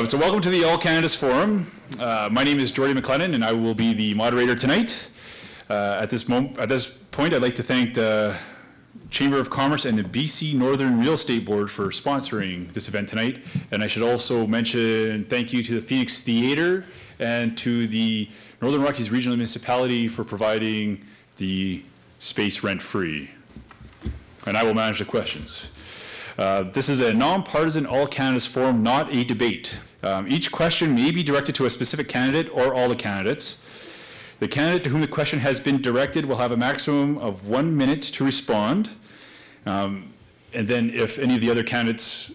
So welcome to the All Canada's Forum. My name is Geordie McLennan, and I will be the moderator tonight. At this point, I'd like to thank the Chamber of Commerce and the BC Northern Real Estate Board for sponsoring this event tonight. And I should also mention thank you to the Phoenix Theatre and to the Northern Rockies Regional Municipality for providing the space rent-free. And I will manage the questions. This is a non-partisan All Canada's Forum, not a debate. Each question may be directed to a specific candidate or all the candidates. The candidate to whom the question has been directed will have a maximum of 1 minute to respond. And then if any of the other candidates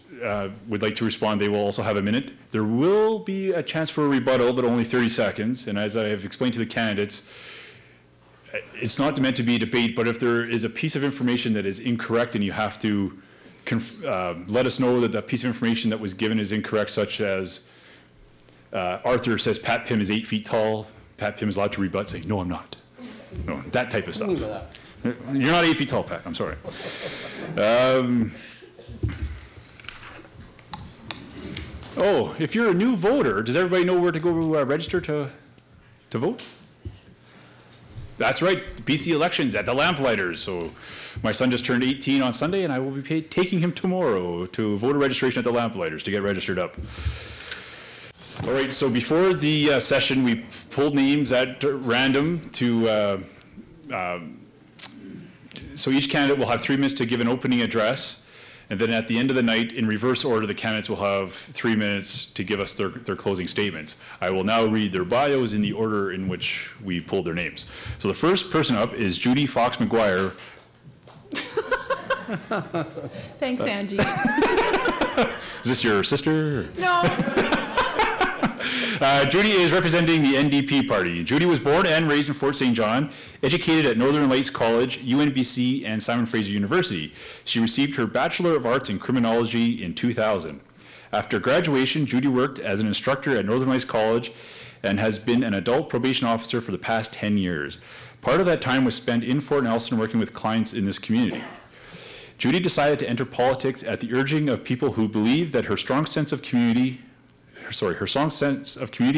would like to respond, they will also have a minute. There will be a chance for a rebuttal, but only 30 seconds. And as I have explained to the candidates, it's not meant to be a debate, but if there is a piece of information that is incorrect and you have to let us know that the piece of information that was given is incorrect, such as Arthur says Pat Pimm is 8 feet tall. Pat Pimm is allowed to rebut, saying, no, I'm not. No, that type of stuff. You're not 8 feet tall, Pat. I'm sorry. Oh, if you're a new voter, does everybody know where to go register to vote? That's right, BC elections at the Lamplighters. So my son just turned 18 on Sunday, and I will be taking him tomorrow to voter registration at the Lamplighters to get registered up. All right, so before the session, we pulled names at random to, so each candidate will have 3 minutes to give an opening address. And then at the end of the night, in reverse order, the candidates will have 3 minutes to give us their closing statements. I will now read their bios in the order in which we pulled their names. So the first person up is Judy Fox-McGuire. Thanks, Angie. Is this your sister? No. Judy is representing the NDP party. Judy was born and raised in Fort St. John, educated at Northern Lights College, UNBC, and Simon Fraser University. She received her Bachelor of Arts in Criminology in 2000. After graduation, Judy worked as an instructor at Northern Lights College and has been an adult probation officer for the past 10 years. Part of that time was spent in Fort Nelson working with clients in this community. Judy decided to enter politics at the urging of people who believe that her strong sense of community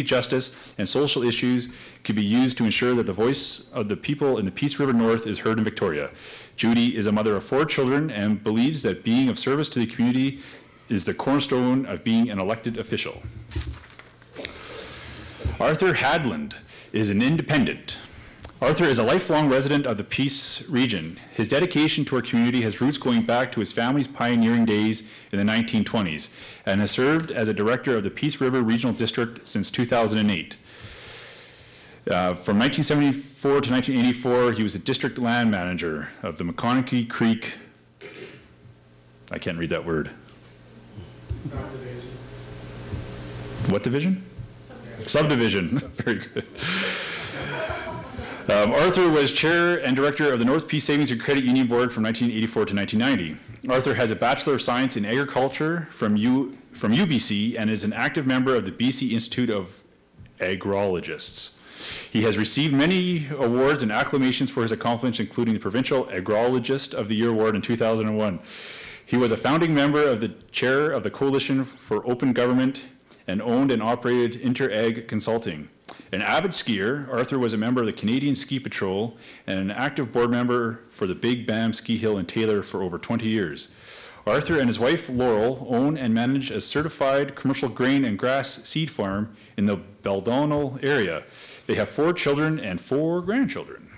justice and social issues could be used to ensure that the voice of the people in the Peace River North is heard in Victoria. Judy is a mother of 4 children and believes that being of service to the community is the cornerstone of being an elected official. Arthur Hadland is an independent. Arthur is a lifelong resident of the Peace region. His dedication to our community has roots going back to his family's pioneering days in the 1920s and has served as a director of the Peace River Regional District since 2008. From 1974 to 1984, he was a district land manager of the McConaughey Creek, I can't read that word. Subdivision. What division? Subdivision. Very good. Arthur was chair and director of the North Peace Savings and Credit Union Board from 1984 to 1990. Arthur has a Bachelor of Science in Agriculture from UBC and is an active member of the BC Institute of Agrologists. He has received many awards and acclamations for his accomplishments, including the Provincial Agrologist of the Year Award in 2001. He was a founding member of the chair of the Coalition for Open Government and owned and operated Inter-Ag Consulting. An avid skier, Arthur was a member of the Canadian Ski Patrol and an active board member for the Big Bam Ski Hill in Taylor for over 20 years. Arthur and his wife Laurel own and manage a certified commercial grain and grass seed farm in the Baldonnel area. They have 4 children and 4 grandchildren.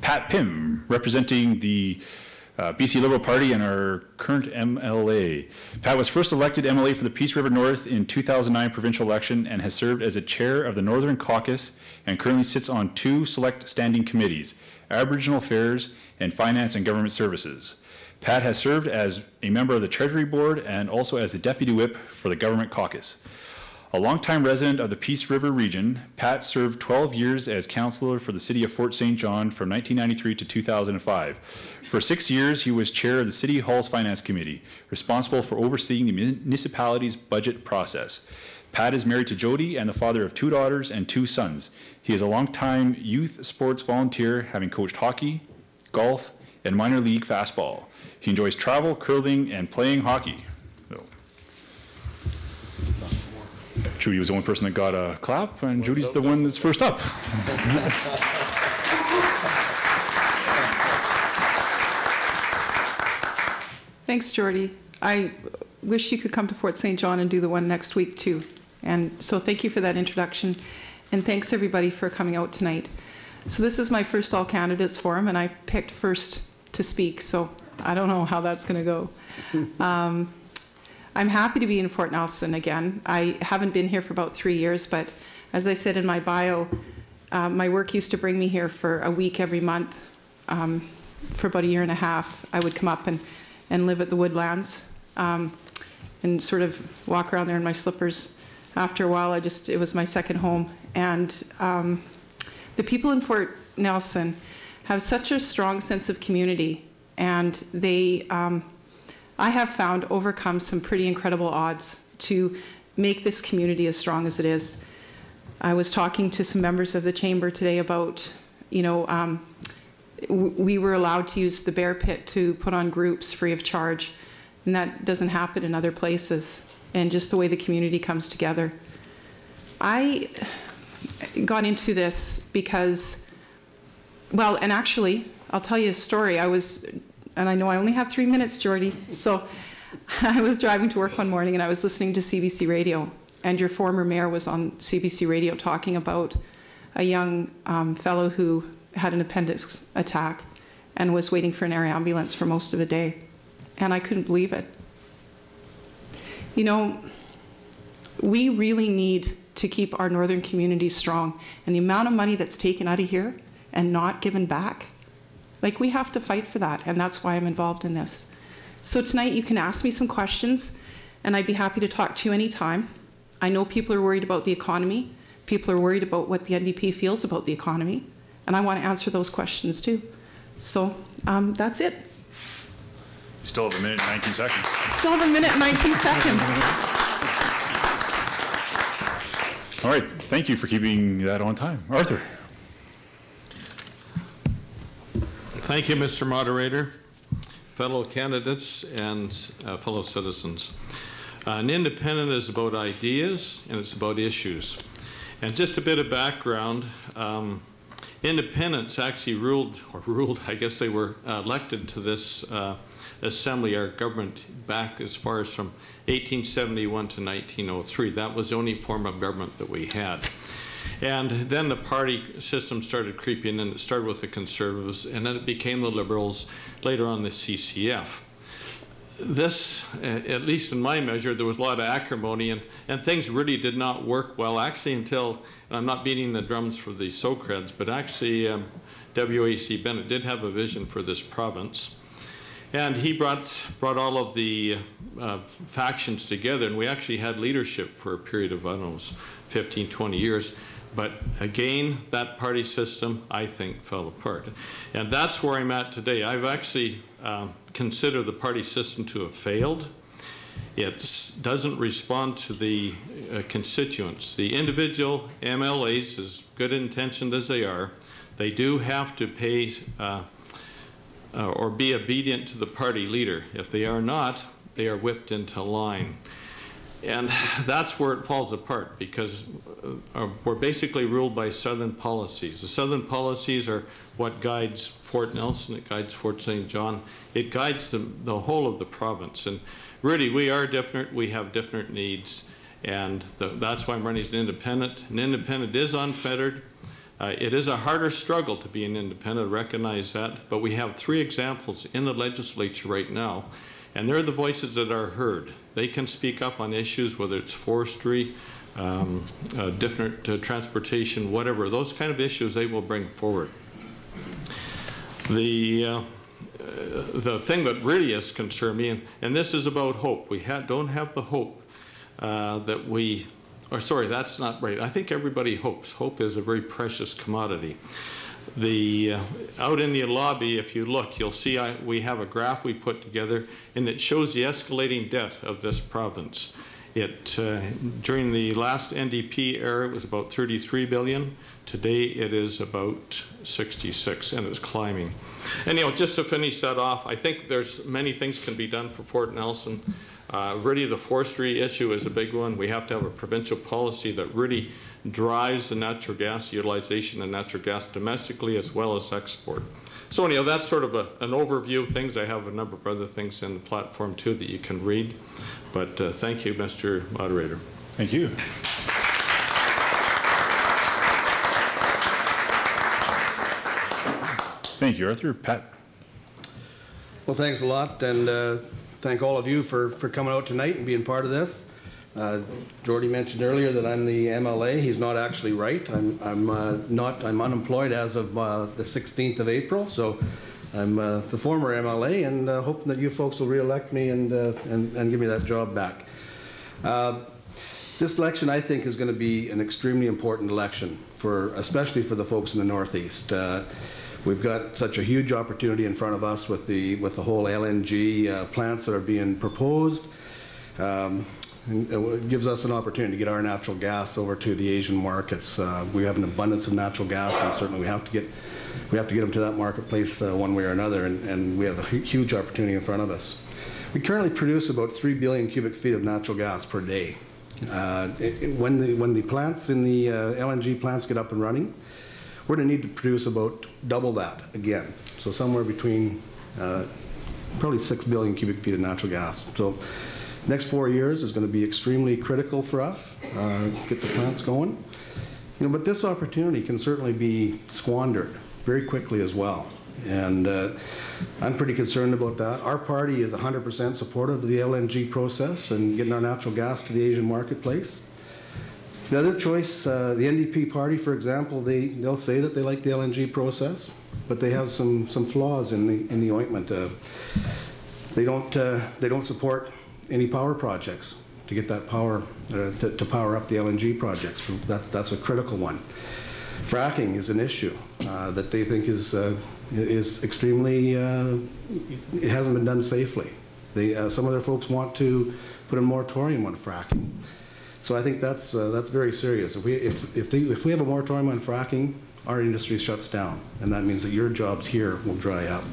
Pat Pimm, representing the BC Liberal Party and our current MLA. Pat was first elected MLA for the Peace River North in 2009 provincial election and has served as a chair of the Northern Caucus and currently sits on 2 select standing committees, Aboriginal Affairs and Finance and Government Services. Pat has served as a member of the Treasury Board and also as the Deputy Whip for the Government Caucus. A longtime resident of the Peace River region, Pat served 12 years as councillor for the city of Fort St. John from 1993 to 2005. For 6 years, he was chair of the City Hall's Finance Committee, responsible for overseeing the municipality's budget process. Pat is married to Judy and the father of 2 daughters and 2 sons. He is a longtime youth sports volunteer, having coached hockey, golf, and minor league fastball. He enjoys travel, curling, and playing hockey. So. Judy was the only person that got a clap, and Judy's the one that's first up. Thanks, Geordie. I wish you could come to Fort St. John and do the one next week, too. And so thank you for that introduction. And thanks, everybody, for coming out tonight. So this is my first all candidates forum, and I picked first to speak, so I don't know how that's going to go. I'm happy to be in Fort Nelson again. I haven't been here for about 3 years, but as I said in my bio, my work used to bring me here for a week every month. For about a year and a half, I would come up and live at the Woodlands and sort of walk around there in my slippers. After a while, it was my second home. And the people in Fort Nelson have such a strong sense of community, and they, I have found, overcome some pretty incredible odds to make this community as strong as it is. I was talking to some members of the chamber today about, you know, we were allowed to use the bear pit to put on groups free of charge, and that doesn't happen in other places, and just the way the community comes together. I got into this because, well, and actually, I'll tell you a story. And I know I only have 3 minutes, Geordie, so I was driving to work one morning and I was listening to CBC radio, and your former mayor was on CBC radio talking about a young fellow who had an appendix attack and was waiting for an air ambulance for most of the day. And I couldn't believe it. You know, we really need to keep our northern communities strong. And the amount of money that's taken out of here and not given back, like, we have to fight for that. And that's why I'm involved in this. So tonight you can ask me some questions, and I'd be happy to talk to you anytime. I know people are worried about the economy. People are worried about what the NDP feels about the economy. And I want to answer those questions too. So that's it. You still have a minute and 19 seconds. Still have a minute and 19 seconds. All right, thank you for keeping that on time. Arthur. Thank you, Mr. Moderator, fellow candidates, and fellow citizens. An independent is about ideas, and it's about issues. And just a bit of background, independents actually ruled, I guess they were elected to this assembly, our government, back as far as from 1871 to 1903. That was the only form of government that we had. And then the party system started creeping in. It started with the Conservatives, and then it became the Liberals, later on the CCF. This, at least in my measure, there was a lot of acrimony, and things really did not work well, actually, until, and I'm not beating the drums for the Socreds, but actually W.A.C. Bennett did have a vision for this province. And he brought all of the factions together, and we actually had leadership for a period of, I don't know, 15, 20 years. But again, that party system, I think, fell apart. And that's where I'm at today. I've actually considered the party system to have failed. It doesn't respond to the constituents. The individual MLAs, as good intentioned as they are, they do have to pay or be obedient to the party leader. If they are not, they are whipped into line. And that's where it falls apart, because we're basically ruled by Southern policies. The Southern policies are what guides Fort Nelson, it guides Fort St. John, it guides the whole of the province. And really, we are different, we have different needs, and that's why I'm running as an independent. An independent is unfettered. It is a harder struggle to be an independent, I recognize that, but we have 3 examples in the legislature right now. And they're the voices that are heard. They can speak up on issues, whether it's forestry, different transportation, whatever. Those kind of issues they will bring forward. The thing that really has concerned me, and this is about hope. We don't have the hope that we, or sorry, that's not right. I think everybody hopes. Hope is a very precious commodity. Out in the lobby, if you look, you'll see we have a graph we put together, and it shows the escalating debt of this province. During the last NDP era, it was about 33 billion. Today, it is about 66, and it's climbing. And just to finish that off, I think there's many things can be done for Fort Nelson. Really, the forestry issue is a big one. We have to have a provincial policy that really drives the natural gas utilization and natural gas domestically as well as export. So anyhow, that's sort of an overview of things. I have a number of other things in the platform too that you can read. But thank you, Mr. Moderator. Thank you. Thank you, Arthur. Pat? Well, thanks a lot, and thank all of you for coming out tonight and being part of this. Geordie mentioned earlier that I'm the MLA. He's not actually right. I'm unemployed as of the 16th of April, so I'm the former MLA, and hoping that you folks will re-elect me and give me that job back. This election, I think, is going to be an extremely important election, especially for the folks in the Northeast. We've got such a huge opportunity in front of us with the whole LNG plants that are being proposed. It gives us an opportunity to get our natural gas over to the Asian markets. We have an abundance of natural gas, and certainly we have to get them to that marketplace one way or another, and we have a huge opportunity in front of us. We currently produce about 3 billion cubic feet of natural gas per day. When the plants in the LNG plants get up and running, we're going to need to produce about double that again. So somewhere between probably 6 billion cubic feet of natural gas. So next 4 years is going to be extremely critical for us, get the plants going. But this opportunity can certainly be squandered very quickly as well. And I'm pretty concerned about that. Our party is 100% supportive of the LNG process and getting our natural gas to the Asian marketplace. The other choice, the NDP party, for example, they'll say that they like the LNG process, but they have some flaws in the ointment. They don't support any power projects to get that power to power up the LNG projects. That's a critical one. Fracking is an issue that they think is extremely. It hasn't been done safely. Some of their folks want to put a moratorium on fracking. So I think that's very serious. If we have a moratorium on fracking, our industry shuts down, and that means that your jobs here will dry up.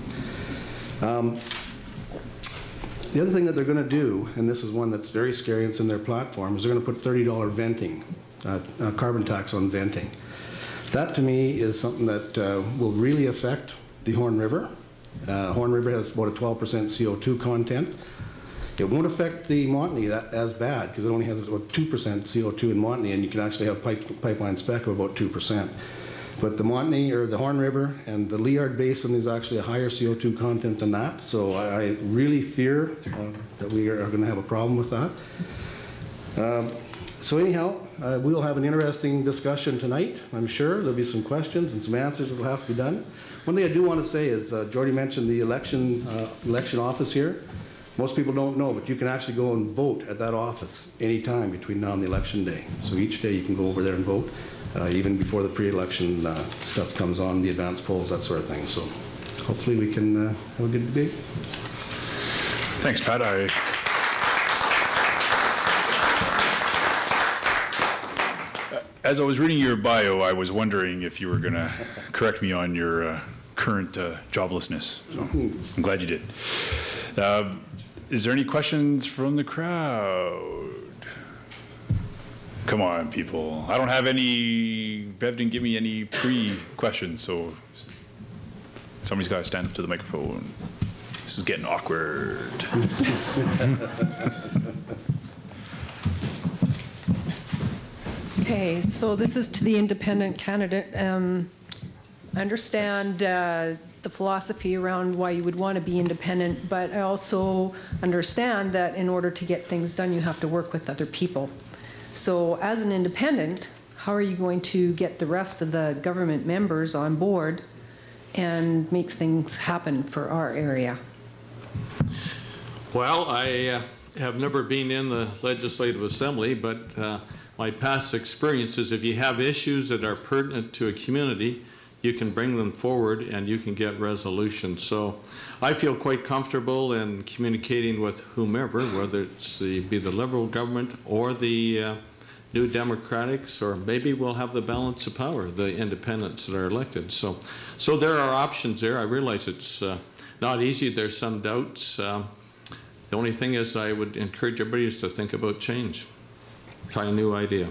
The other thing that they're going to do, and this is one that's very scary, it's in their platform, is they're going to put $30 venting, carbon tax on venting. That to me is something that will really affect the Horn River. Horn River has about a 12% CO2 content. It won't affect the Montney as bad because it only has about 2% CO2 in Montney, and you can actually have pipeline spec of about 2%. But the Montney, or the Horn River, and the Liard Basin is actually a higher CO2 content than that. So I really fear that we are going to have a problem with that. So anyhow, we'll have an interesting discussion tonight. I'm sure there'll be some questions and some answers that will have to be done. One thing I do want to say is, Geordie mentioned the election office here. Most people don't know, but you can actually go and vote at that office anytime between now and the election day. So each day you can go over there and vote, even before the pre-election stuff comes on, the advance polls, that sort of thing. So hopefully we can have a good debate. Thanks, Pat. As I was reading your bio, I was wondering if you were going to correct me on your current joblessness. So I'm glad you did. Is there any questions from the crowd? Come on, people. I don't have any, Bev didn't give me any pre-questions, so somebody's got to stand up to the microphone. This is getting awkward. Okay, so this is to the independent candidate. I understand the philosophy around why you would want to be independent, but I also understand that in order to get things done, you have to work with other people. So as an independent, how are you going to get the rest of the government members on board and make things happen for our area? Well, I have never been in the Legislative Assembly, but my past experience is if you have issues that are pertinent to a community, you can bring them forward and you can get resolutions. So I feel quite comfortable in communicating with whomever, whether it's be the Liberal government or the New Democrats, or maybe we'll have the balance of power, the independents that are elected. So there are options there. I realize it's not easy. There's some doubts. The only thing is I would encourage everybody is to think about change. Try a new idea.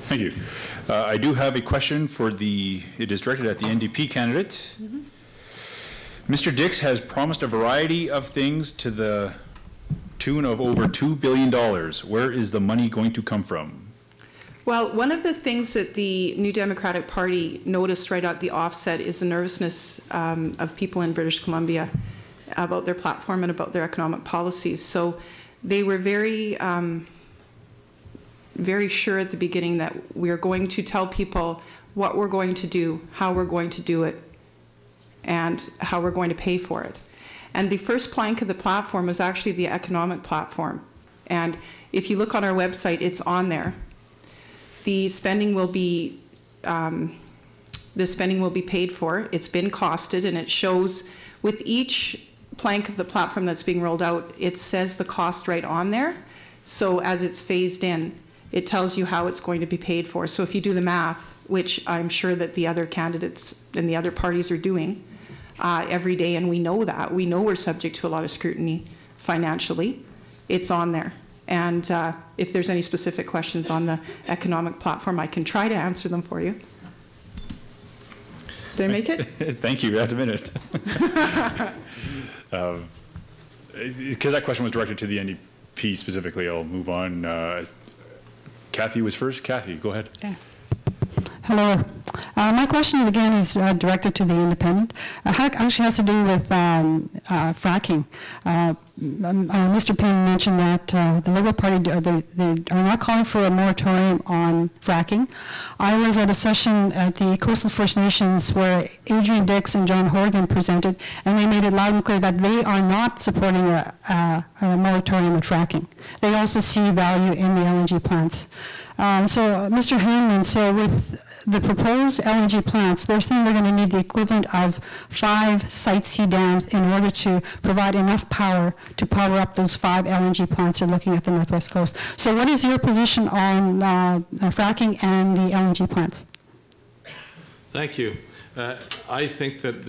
Thank you. I do have a question for it is directed at the NDP candidate. Mr. Dix has promised a variety of things to the tune of over $2 billion. Where is the money going to come from? Well, one of the things that the New Democratic Party noticed right at the offset is the nervousness of people in British Columbia about their platform and about their economic policies. So they were very, very sure at the beginning that we're going to tell people what we're going to do, how we're going to do it, and how we're going to pay for it. And the first plank of the platform was actually the economic platform. And if you look on our website, it's on there. The spending will be paid for. It's been costed, and it shows with each plank of the platform that's being rolled out, it says the cost right on there. So as it's phased in, it tells you how it's going to be paid for. So if you do the math, which I'm sure that the other candidates and the other parties are doing every day, and we know that. We know we're subject to a lot of scrutiny financially. It's on there. And if there's any specific questions on the economic platform, I can try to answer them for you. Did I make it? Thank you. That's a minute. Because that question was directed to the NDP specifically, I'll move on. Kathy was first. Kathy, go ahead. Okay. Hello. My question is directed to the Independent. Actually has to do with fracking. Mr. Pimm mentioned that the Liberal Party they are not calling for a moratorium on fracking. I was at a session at the Coastal First Nations where Adrian Dix and John Horgan presented, and they made it loud and clear that they are not supporting a moratorium on fracking. They also see value in the LNG plants. So, Mr. Hadland, so with the proposed LNG plants, they're saying they're going to need the equivalent of 5 Site C dams in order to provide enough power to power up those 5 LNG plants they're looking at the Northwest Coast. So what is your position on fracking and the LNG plants? Thank you. I think that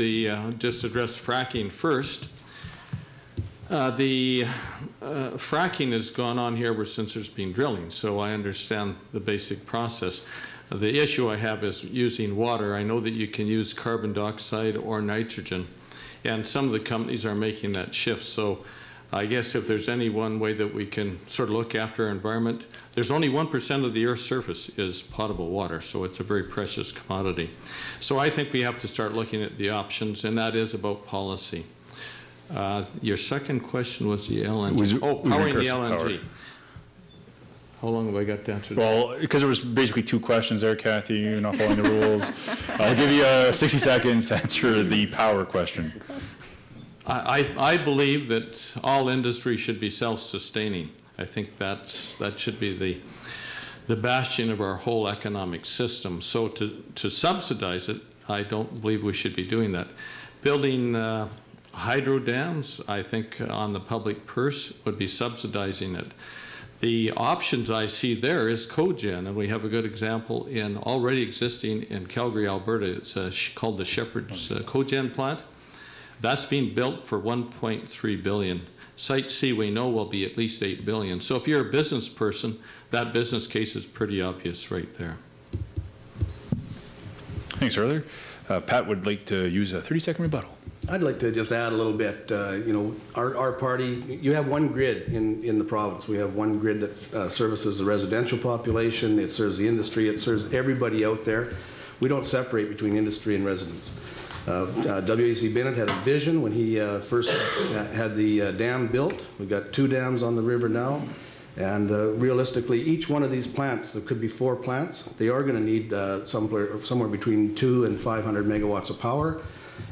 just address fracking first. Fracking has gone on here ever since there's been drilling, so I understand the basic process. The issue I have is using water. I know that you can use carbon dioxide or nitrogen, and some of the companies are making that shift. So I guess if there's any one way that we can sort of look after our environment, there's only 1% of the Earth's surface is potable water, so it's a very precious commodity. So I think we have to start looking at the options, and that is about policy. Your second question was the LNG. Powering the LNG. How long have I got to answer that? Well, because there was basically 2 questions there, Kathy. You're not following the rules. I'll give you 60 seconds to answer the power question. I believe that all industry should be self-sustaining. I think that should be the bastion of our whole economic system. So to subsidize it, I don't believe we should be doing that. Building hydro dams, I think on the public purse would be subsidizing it. The options I see there is cogen, and we have a good example in already existing in Calgary, Alberta. It's called the Shepherd's Cogen plant. That's being built for $1.3 billion. Site C we know will be at least $8 billion. So if you're a business person, that business case is pretty obvious right there. Thanks, Arthur. Pat would like to use a 30-second rebuttal. I'd like to just add a little bit. You know, our party, you have one grid in the province. We have one grid that services the residential population. It serves the industry. It serves everybody out there. We don't separate between industry and residents. W.A.C. Bennett had a vision when he first had the dam built. We've got 2 dams on the river now. And realistically, each one of these plants, there could be 4 plants, they are going to need somewhere between 200 and 500 megawatts of power.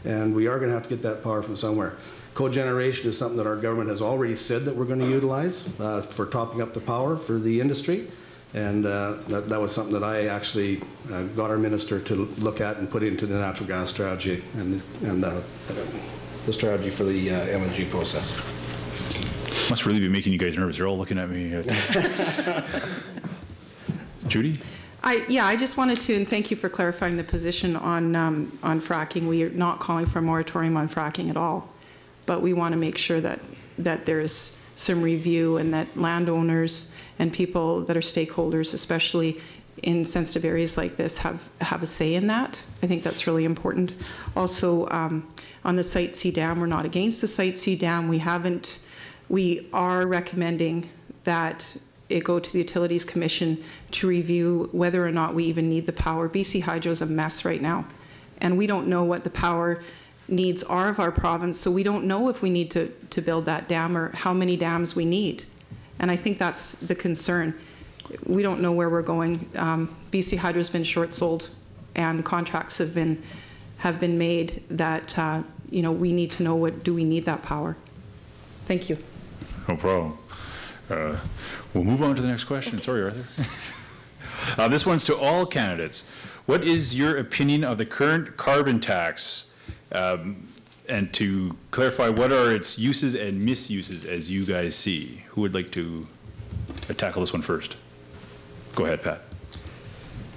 And we are going to have to get that power from somewhere. Cogeneration is something that our government has already said that we're going to utilize for topping up the power for the industry. And that was something that I actually got our minister to look at and put into the natural gas strategy and the strategy for the LNG process. Must really be making you guys nervous. You're all looking at me. Judy? I just wanted to, and thank you for clarifying the position on fracking. We are not calling for a moratorium on fracking at all. but we want to make sure that there's some review and that landowners and people that are stakeholders, especially in sensitive areas like this, have a say in that. I think that's really important. Also, on the Site C dam, we're not against the Site C dam. We are recommending that it go to the Utilities Commission to review whether or not we even need the power. BC Hydro is a mess right now, and we don't know what the power needs are of our province, so we don't know if we need to build that dam or how many dams we need. And I think that's the concern. We don't know where we're going. BC Hydro's been short-sold, and contracts have been made that we need to know do we need that power. Thank you. No problem. We'll move on to the next question. Sorry, Arthur. This one's to all candidates. What is your opinion of the current carbon tax? And to clarify, what are its uses and misuses as you guys see? Who would like to tackle this one first? Go ahead, Pat.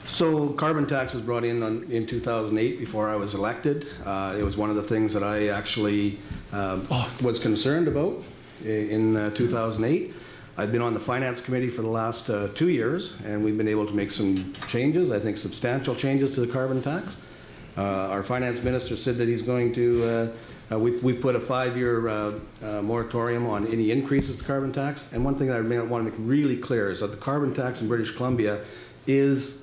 So carbon tax was brought in 2008 before I was elected. It was one of the things that I actually was concerned about in 2008. I've been on the Finance Committee for the last 2 years, and we've been able to make some changes, I think substantial changes to the carbon tax. Our Finance Minister said that he's going to, we've put a 5-year moratorium on any increases to carbon tax. And one thing that I want to make really clear is that the carbon tax in British Columbia is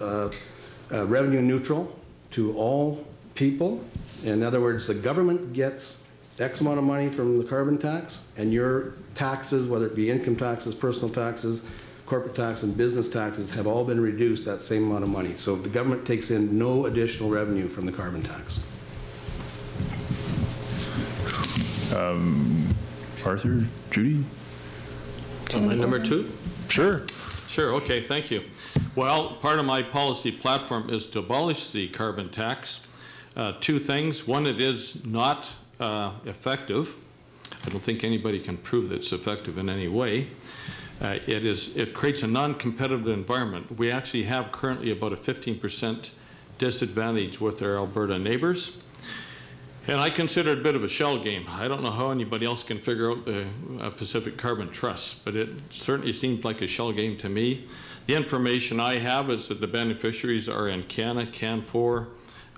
revenue neutral to all people. In other words, the government gets X amount of money from the carbon tax, and your taxes, whether it be income taxes, personal taxes, corporate tax, and business taxes, have all been reduced that same amount of money. So the government takes in no additional revenue from the carbon tax. Arthur, Judy? Number 2? Sure. Sure, okay, thank you. Well, part of my policy platform is to abolish the carbon tax. 2 things. One, it is not effective. I don't think anybody can prove that it's effective in any way. It creates a non-competitive environment. We actually have currently about a 15% disadvantage with our Alberta neighbors. And I consider it a bit of a shell game. I don't know how anybody else can figure out the Pacific Carbon Trust, but it certainly seems like a shell game to me. The information I have is that the beneficiaries are in Canada, Can4,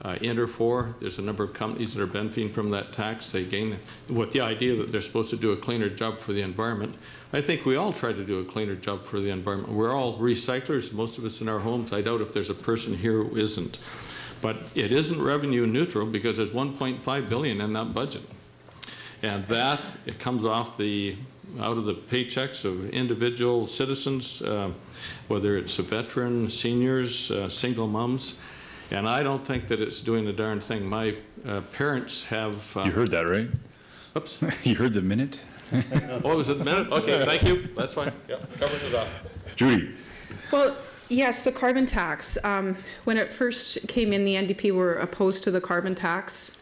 Inter4. There's a number of companies that are benefiting from that tax. They gain with the idea that they're supposed to do a cleaner job for the environment. I think we all try to do a cleaner job for the environment. We're all recyclers, most of us in our homes. I doubt if there's a person here who isn't. But it isn't revenue neutral because there's $1.5 billion in that budget. And that, it comes off out of the paychecks of individual citizens, whether it's a veteran, seniors, single moms. And I don't think that it's doing a darn thing. My parents have... you heard that, right? Oops. You heard the minute? Oh, was it the minute? Okay, thank you. That's fine. Yep, covers it up. Judy. Well, yes, the carbon tax. When it first came in, the NDP were opposed to the carbon tax.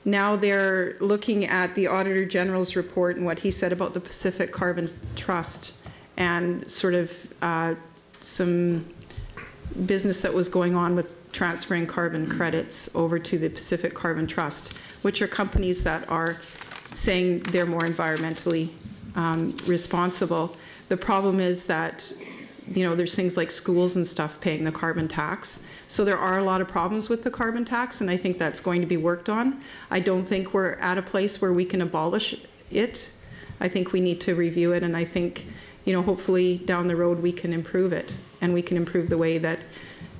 Now they're looking at the Auditor General's report and what he said about the Pacific Carbon Trust and sort of some business that was going on with transferring carbon credits over to the Pacific Carbon Trust, which are companies that are saying they're more environmentally responsible. The problem is that, you know, there's things like schools and stuff paying the carbon tax. So there are a lot of problems with the carbon tax, and I think that's going to be worked on. I don't think we're at a place where we can abolish it. I think we need to review it, and I think, you know, hopefully down the road we can improve it, and we can improve the way that,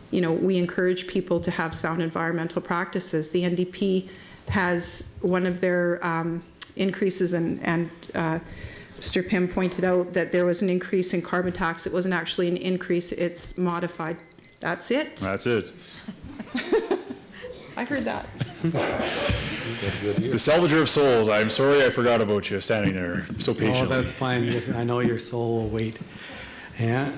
you know, we encourage people to have sound environmental practices. The NDP has one of their increases, and Mr. Pimm pointed out that there was an increase in carbon tax. It wasn't actually an increase, it's modified. That's it. That's it. I heard that. The salvager of souls, I'm sorry I forgot about you standing there so patiently. Oh, that's fine. I know your soul will wait. Yeah.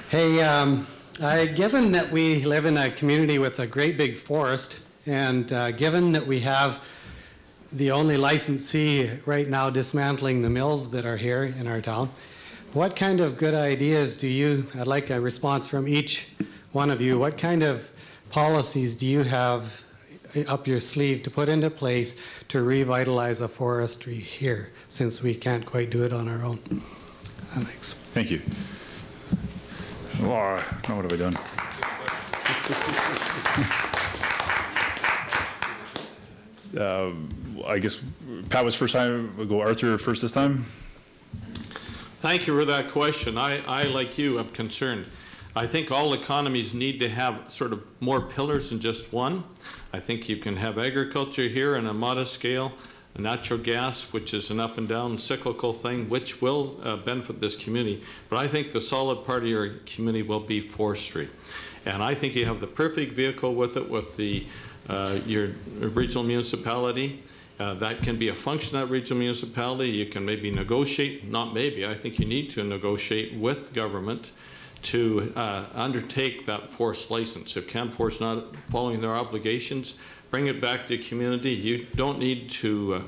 Hey, given that we live in a community with a great big forest, and given that we have the only licensee right now dismantling the mills that are here in our town, what kind of good ideas do you, I'd like a response from each one of you, what kind of policies do you have up your sleeve to put into place to revitalize the forestry here, since we can't quite do it on our own. Thanks. Thank you. Oh, now what have I done? I guess Pat was first time. We'll go Arthur first this time. Thank you for that question. I like you, am concerned. I think all economies need to have sort of more pillars than just one. I think you can have agriculture here on a modest scale, natural gas, which is an up and down cyclical thing, which will benefit this community. But I think the solid part of your community will be forestry. And I think you have the perfect vehicle with it, with the your regional municipality. That can be a function of that regional municipality. You can maybe negotiate, not maybe, I think you need to negotiate with government to undertake that forest license. If Canfor's not following their obligations, bring it back to the community. You don't need to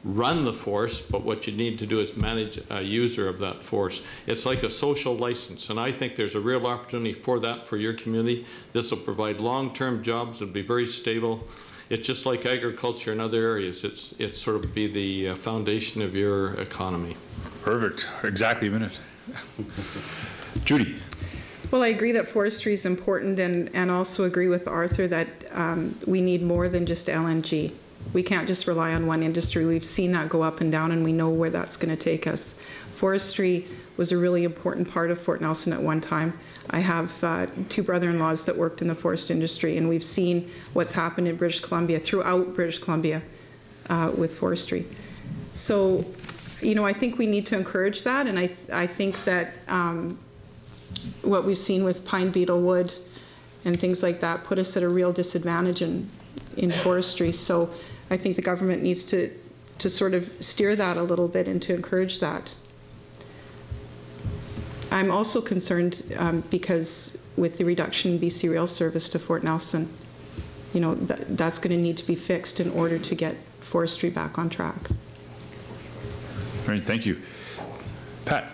run the forest, but what you need to do is manage a user of that forest. It's like a social license, and I think there's a real opportunity for that for your community. This will provide long-term jobs. It'll be very stable. It's just like agriculture in other areas. It's sort of be the foundation of your economy. Perfect. Exactly a minute. Judy. Well, I agree that forestry is important, and also agree with Arthur that we need more than just LNG. We can't just rely on one industry. We've seen that go up and down, and we know where that's going to take us. Forestry was a really important part of Fort Nelson at one time. I have two brother-in-laws that worked in the forest industry, and we've seen what's happened in British Columbia, throughout British Columbia, with forestry. So, you know, I think we need to encourage that, and I think that what we've seen with pine beetle wood and things like that put us at a real disadvantage in forestry. So I think the government needs to sort of steer that a little bit and to encourage that. I'm also concerned because with the reduction in BC Rail service to Fort Nelson, you know, that's going to need to be fixed in order to get forestry back on track. All right, thank you. Pat.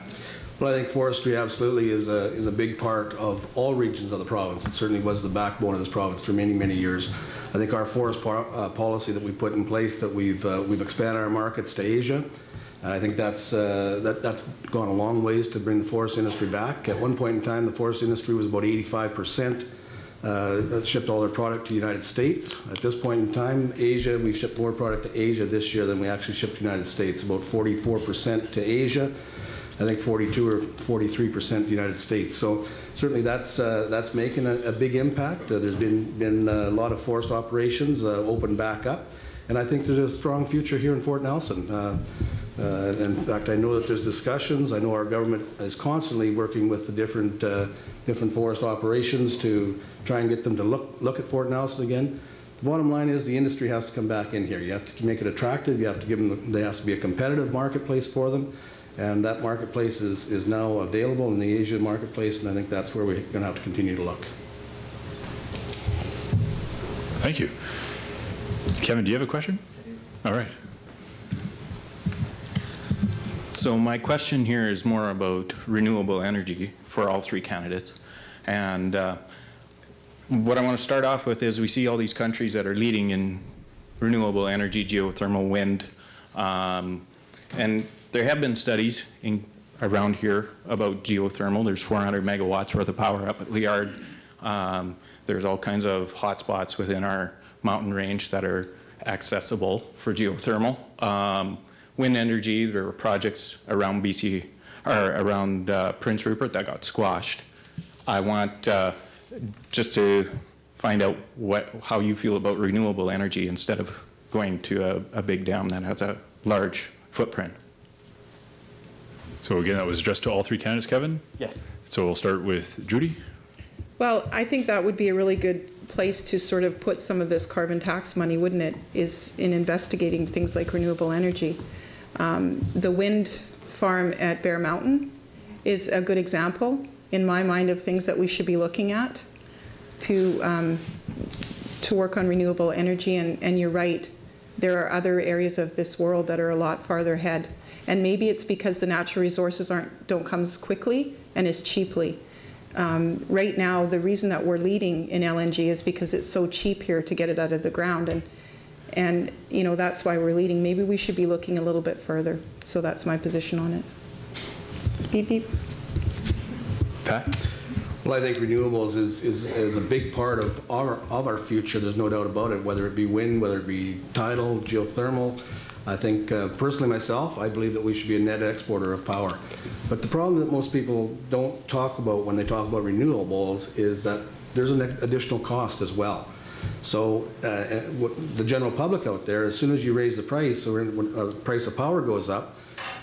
Well, I think forestry absolutely is a big part of all regions of the province. It certainly was the backbone of this province for many, many years. I think our forest policy that we put in place, that we've expanded our markets to Asia. I think that's gone a long ways to bring the forest industry back. At one point in time, the forest industry was about 85% shipped all their product to the United States. At this point in time, Asia, we've shipped more product to Asia this year than we actually shipped to the United States. About 44% to Asia. I think 42 or 43% to the United States. So certainly that's making a big impact. There's been a lot of forest operations open back up, and I think there's a strong future here in Fort Nelson. In fact, I know that there's discussions. I know our government is constantly working with the different forest operations to try and get them to look at Fort Nelson again. The bottom line is the industry has to come back in here. You have to make it attractive. You have to give them. There has to be a competitive marketplace for them. And that marketplace is now available in the Asian marketplace, and I think that's where we're going to have to continue to look. Thank you. Kevin, do you have a question? All right. So my question here is more about renewable energy for all three candidates. And what I want to start off with is we see all these countries that are leading in renewable energy, geothermal, wind, and there have been studies around here about geothermal. There's 400 megawatts worth of power up at Liard. There's all kinds of hotspots within our mountain range that are accessible for geothermal. Wind energy, there were projects around BC, or around Prince Rupert that got squashed. I want just to find out how you feel about renewable energy instead of going to a big dam that has a large footprint. So again, that was addressed to all three candidates, Kevin? Yes. So we'll start with Judy. Well, I think that would be a really good place to sort of put some of this carbon tax money, wouldn't it, is in investigating things like renewable energy. The wind farm at Bear Mountain is a good example, in my mind, of things that we should be looking at to work on renewable energy. And you're right, there are other areas of this world that are a lot farther ahead. And maybe it's because the natural resources don't come as quickly and as cheaply. Right now, the reason that we're leading in LNG is because it's so cheap here to get it out of the ground, and you know, that's why we're leading. Maybe we should be looking a little bit further. So that's my position on it. Beep, beep. Pat? Well, I think renewables is a big part of our future. There's no doubt about it, whether it be wind, whether it be tidal, geothermal. I think personally myself, I believe that we should be a net exporter of power. But the problem that most people don't talk about when they talk about renewables is that there's an additional cost as well. So the general public out there, as soon as you raise the price, or when the price of power goes up,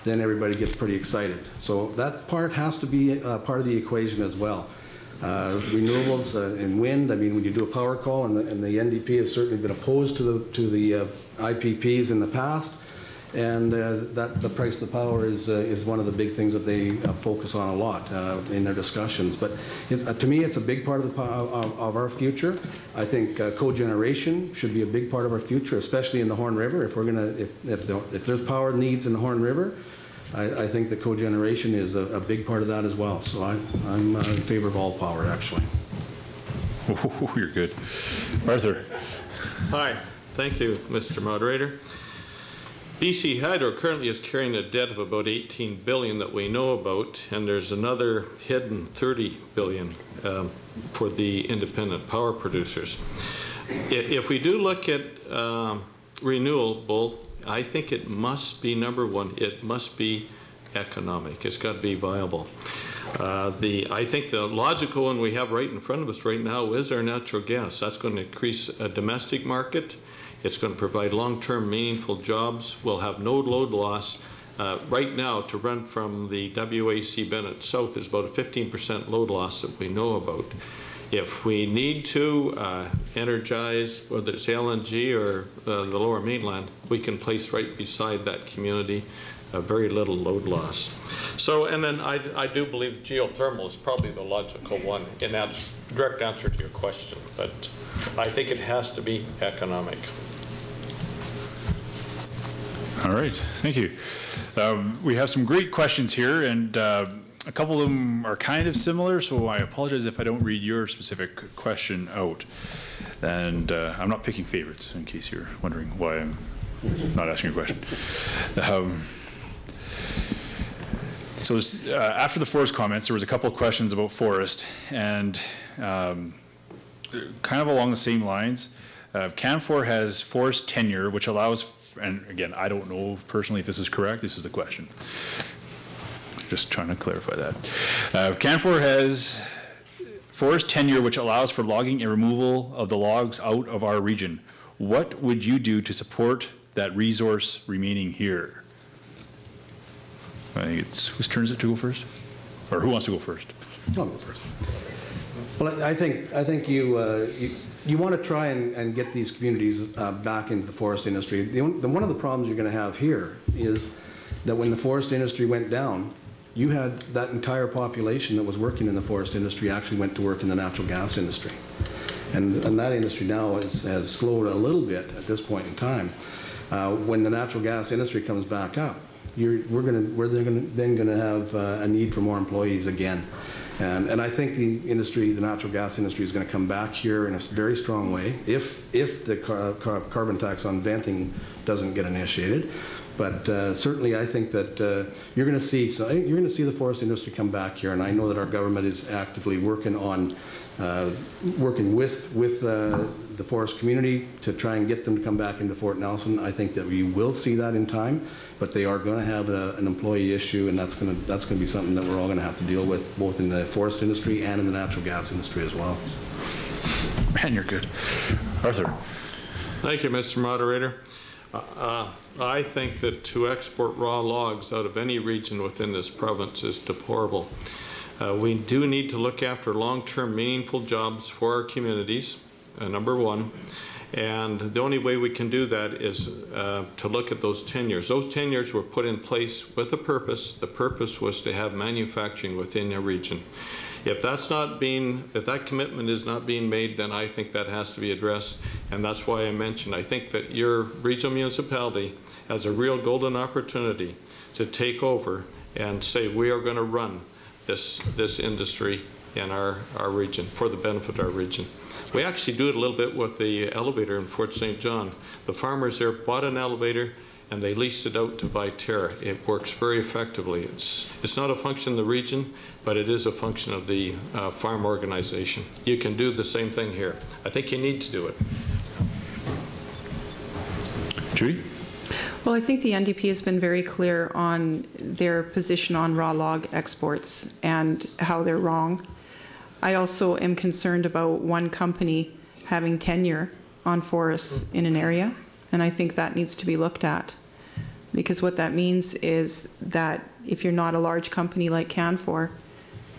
then everybody gets pretty excited. So that part has to be part of the equation as well. Renewables and wind, I mean, when you do a power call, and the NDP has certainly been opposed to the IPPs in the past, and that the price of the power is one of the big things that they focus on a lot in their discussions. But to me, it's a big part of our future. I think cogeneration should be a big part of our future, especially in the Horn River. If we're gonna, if there's power needs in the Horn River, I think the cogeneration is a big part of that as well. So I'm in favor of all power, actually. Oh, you're good. Arthur. Hi. Thank you, Mr. Moderator. BC Hydro currently is carrying a debt of about $18 billion that we know about, and there's another hidden $30 billion for the independent power producers. If we do look at renewable, I think it must be, number one, it must be economic. It's got to be viable. I think the logical one we have right in front of us right now is our natural gas. That's going to increase a domestic market. It's going to provide long-term meaningful jobs. We'll have no load loss. Right now, to run from the WAC Bennett South, there's about a 15% load loss that we know about. If we need to energize, whether it's LNG or the Lower Mainland, we can place right beside that community very little load loss. So, and then I do believe geothermal is probably the logical one, and that's a direct answer to your question, but I think it has to be economic. All right, thank you. We have some great questions here, and a couple of them are kind of similar, so I apologize if I don't read your specific question out. And I'm not picking favorites, in case you're wondering why I'm not asking a question. So after the forest comments, there was a couple of questions about forest, and kind of along the same lines. CANFOR has forest tenure, which allows, and again, I don't know personally if this is correct, this is the question. Just trying to clarify that. CANFOR has forest tenure, which allows for logging and removal of the logs out of our region. What would you do to support that resource remaining here? I think it's, whose turn is it to go first? Or who wants to go first? I'll go first. Well, I think you want to try and get these communities back into the forest industry. One of the problems you're going to have here is that when the forest industry went down, you had that entire population that was working in the forest industry actually went to work in the natural gas industry. And that industry now has slowed a little bit at this point in time. When the natural gas industry comes back up, we're then going to have a need for more employees again. And I think the natural gas industry is going to come back here in a very strong way if the carbon tax on venting doesn't get initiated. But certainly, I think that you're going to see the forest industry come back here, and I know that our government is actively working on working with the forest community to try and get them to come back into Fort Nelson. I think that we will see that in time, but they are going to have an employee issue, and that's going to be something that we're all going to have to deal with, both in the forest industry and in the natural gas industry as well. Man, you're good. Arthur. Thank you, Mr. Moderator. I think that to export raw logs out of any region within this province is deplorable. We do need to look after long-term meaningful jobs for our communities, number one. And the only way we can do that is to look at those tenures. Those tenures were put in place with a purpose. The purpose was to have manufacturing within a region. If that commitment is not being made, then I think that has to be addressed. And that's why I mentioned, I think that your regional municipality has a real golden opportunity to take over and say, we are going to run this industry in our region, for the benefit of our region. We actually do it a little bit with the elevator in Fort St. John. The farmers there bought an elevator and they leased it out to Viterra. It works very effectively. It's not a function of the region, but it is a function of the farm organization. You can do the same thing here. I think you need to do it. Judy? Well, I think the NDP has been very clear on their position on raw log exports and how they're wrong. I also am concerned about one company having tenure on forests in an area, and I think that needs to be looked at. Because what that means is that if you're not a large company like Canfor,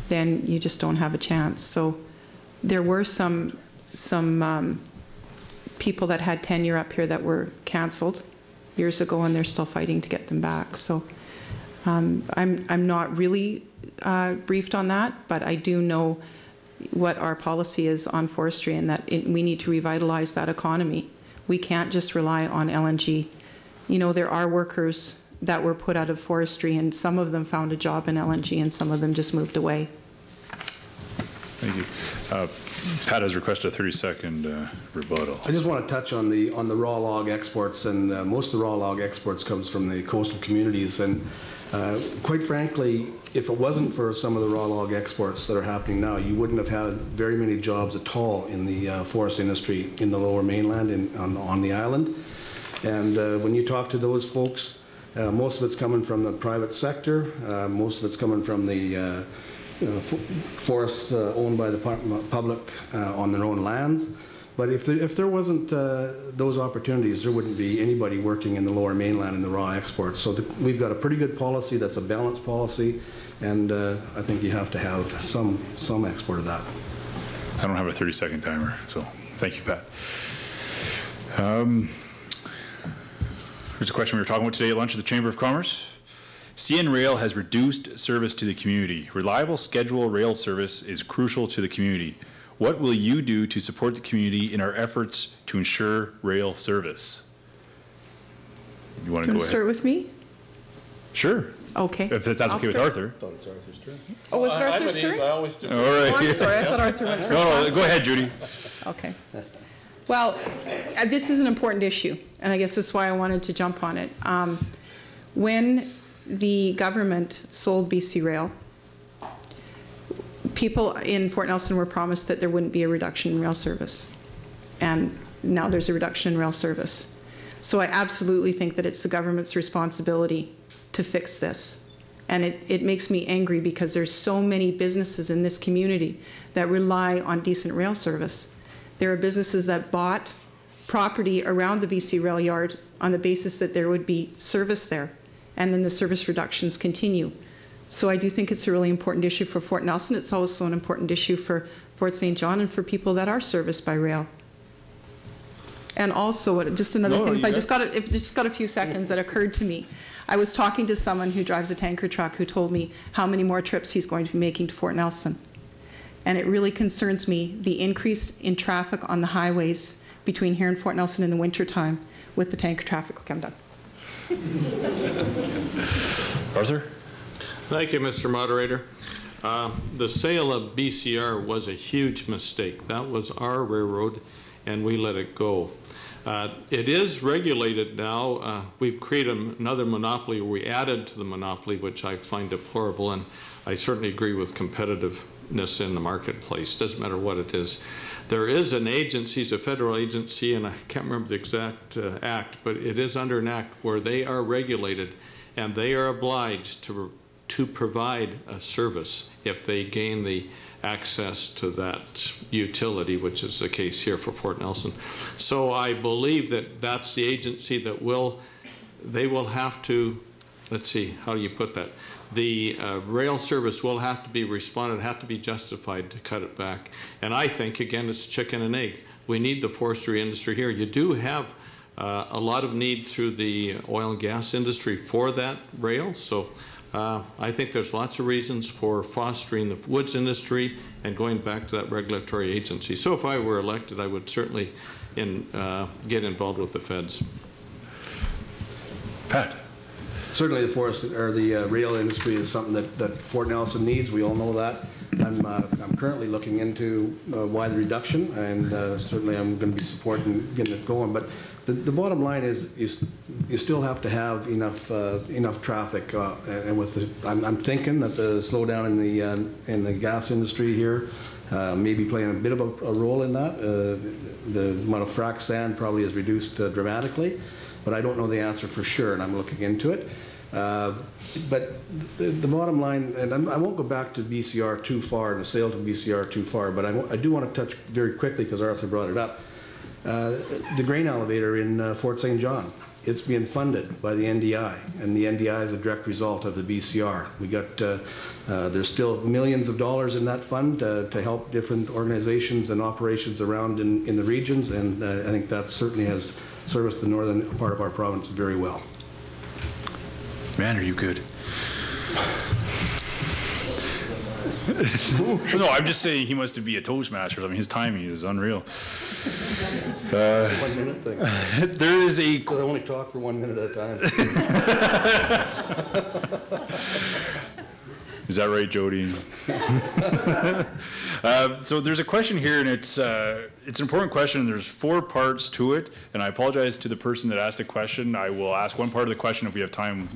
then you just don't have a chance. So there were some people that had tenure up here that were canceled years ago, and they're still fighting to get them back. So I'm not really briefed on that, but I do know what our policy is on forestry, and that we need to revitalize that economy. We can't just rely on LNG. You know, there are workers that were put out of forestry, and some of them found a job in LNG, and some of them just moved away. Thank you. Pat has requested a 30-second rebuttal. I just want to touch on the raw log exports, and most of the raw log exports comes from the coastal communities. And quite frankly, if it wasn't for some of the raw log exports that are happening now, you wouldn't have had very many jobs at all in the forest industry in the Lower Mainland and on the island. And when you talk to those folks, most of it's coming from the private sector. Most of it's coming from the forests owned by the public on their own lands. But if there wasn't those opportunities, there wouldn't be anybody working in the Lower Mainland in the raw exports. So we've got a pretty good policy that's a balanced policy, and I think you have to have some export of that. I don't have a 30-second timer, so thank you, Pat. Here's a question we were talking about today at lunch at the Chamber of Commerce. CN Rail has reduced service to the community. Reliable scheduled rail service is crucial to the community. What will you do to support the community in our efforts to ensure rail service? You want to go ahead? Start with me? Sure. Okay. If that's okay with Arthur. I thought it's Arthur's turn. Oh, was it Arthur's turn? I always do. All right. Oh, I'm sorry. I thought Arthur went first. No, go ahead, Judy. Okay. Well, this is an important issue, and I guess that's why I wanted to jump on it. When the government sold BC Rail, people in Fort Nelson were promised that there wouldn't be a reduction in rail service. And now there's a reduction in rail service. So I absolutely think that it's the government's responsibility to fix this. And it makes me angry because there's so many businesses in this community that rely on decent rail service. There are businesses that bought property around the BC Rail Yard on the basis that there would be service there, and then the service reductions continue. So I do think it's a really important issue for Fort Nelson. It's also an important issue for Fort St. John and for people that are serviced by rail. And also, just another thing, if I just got a few seconds that occurred to me. I was talking to someone who drives a tanker truck who told me how many more trips he's going to be making to Fort Nelson. And it really concerns me, the increase in traffic on the highways between here and Fort Nelson in the wintertime with the tanker traffic. Okay, I'm done. Arthur? Thank you, Mr. Moderator. The sale of BCR was a huge mistake. That was our railroad, and we let it go. It is regulated now. We've created another monopoly. We added to the monopoly, which I find deplorable, and I certainly agree with competitiveness in the marketplace. Doesn't matter what it is. There is an agency, it's a federal agency, and I can't remember the exact act, but it is under an act where they are regulated, and they are obliged to provide a service if they gain the access to that utility, which is the case here for Fort Nelson. So I believe that that's the agency that they will have to, let's see, how do you put that? The rail service will have to be responded, have to be justified to cut it back. And I think, again, it's chicken and egg. We need the forestry industry here. You do have a lot of need through the oil and gas industry for that rail. So I think there's lots of reasons for fostering the woods industry and going back to that regulatory agency. So if I were elected, I would certainly get involved with the feds. Pat. certainly the forest or the rail industry is something that Fort Nelson needs. We all know that. I'm currently looking into why the reduction, and certainly I'm going to be supporting getting it going. But the bottom line is you still have to have enough traffic, and with I'm thinking that the slowdown in the gas industry here may be playing a bit of a role in that. The amount of frac sand probably has reduced dramatically, but I don't know the answer for sure, and I'm looking into it. But the bottom line, and I won't go back to BCR too far, and the sale to BCR too far, but I do want to touch very quickly, because Arthur brought it up, the grain elevator in Fort St. John. It's being funded by the NDI, and the NDI is a direct result of the BCR. We got, there's still millions of dollars in that fund to help different organizations and operations around in the regions, and I think that certainly has serviced the northern part of our province very well. Man, are you good? No, I'm just saying he must be a Toastmaster. I mean, his timing is unreal. 1 minute thing. There is a... Because I only talk for 1 minute at a time. Is that right, Jody? So there's a question here, and it's an important question. There's 4 parts to it, and I apologize to the person that asked the question. I will ask one part of the question if we have time.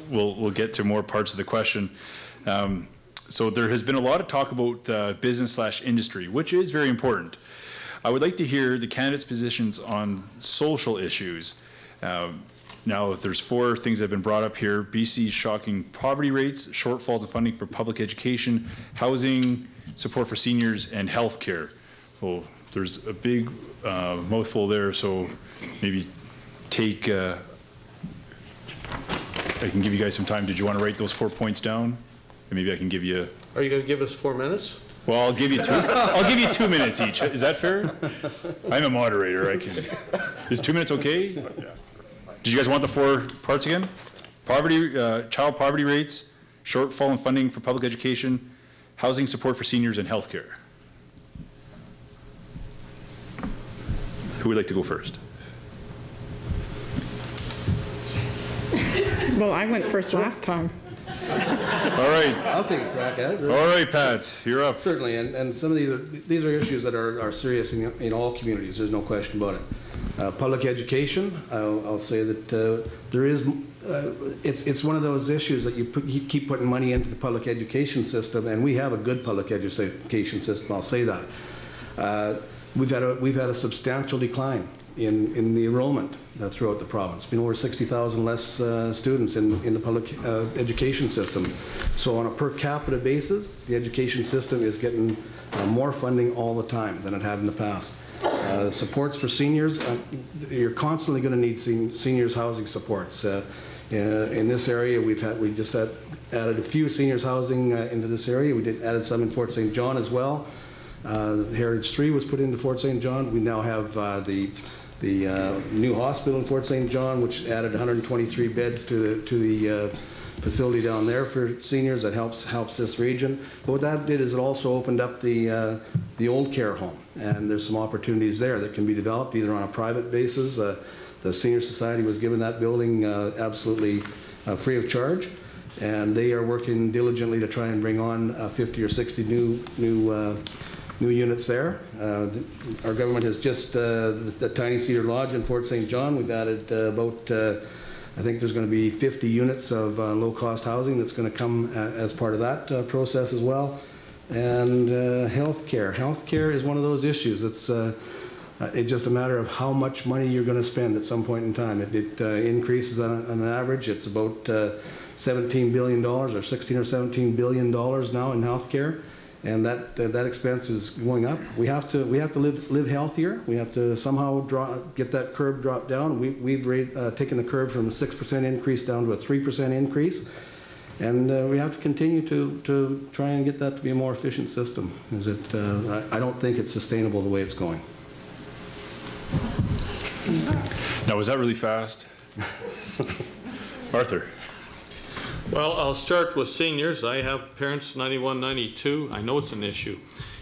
We'll get to more parts of the question. So there has been a lot of talk about business/industry, which is very important. I would like to hear the candidates' positions on social issues. Now, there's 4 things that have been brought up here: BC's shocking poverty rates, shortfalls in funding for public education, housing, support for seniors, and health care. Well, there's a big mouthful there, so maybe take... I can give you guys some time. Did you want to write those 4 points down? And maybe I can give you... Are you going to give us 4 minutes? Well, I'll give you 2. I'll give you 2 minutes each. Is that fair? I'm a moderator. I can... Is 2 minutes okay? Yeah. Did you guys want the 4 parts again? Poverty, child poverty rates, shortfall in funding for public education, housing support for seniors, and health care. Who would like to go first? Well, I went first last time. All right. I'll take a crack at it. All right, Pat, you're up. Certainly, and some of these are issues that are serious in all communities. There's no question about it. Public education, I'll say that there is. It's one of those issues that you keep putting money into the public education system, and we have a good public education system. I'll say that. We've had a substantial decline in the enrollment throughout the province. Been over 60,000 less students in the public education system. So on a per capita basis, the education system is getting more funding all the time than it had in the past. Supports for seniors, you're constantly going to need seniors housing supports. In this area, we just added a few seniors housing into this area. We added some in Fort St. John as well. Heritage 3 was put into Fort St. John. We now have the new hospital in Fort St. John, which added 123 beds to the facility down there for seniors. That helps this region. But what that did is it also opened up the old care home, and there's some opportunities there that can be developed either on a private basis. The Senior Society was given that building absolutely free of charge, and they are working diligently to try and bring on 50 or 60 new units there. Our government has just, the Tiny Cedar Lodge in Fort St. John, we've added about, I think there's going to be 50 units of low-cost housing that's going to come as part of that process as well. And healthcare. Healthcare is one of those issues. It's just a matter of how much money you're going to spend at some point in time. It increases on an average. It's about $17 billion or 16 or $17 billion now in healthcare. And that expense is going up. We have to live healthier. We have to somehow get that curve dropped down. We've taken the curve from a 6% increase down to a 3% increase, and we have to continue to try and get that to be a more efficient system. I don't think it's sustainable the way it's going. Now, was that really fast? Arthur. Well, I'll start with seniors. I have parents 91, 92. I know it's an issue.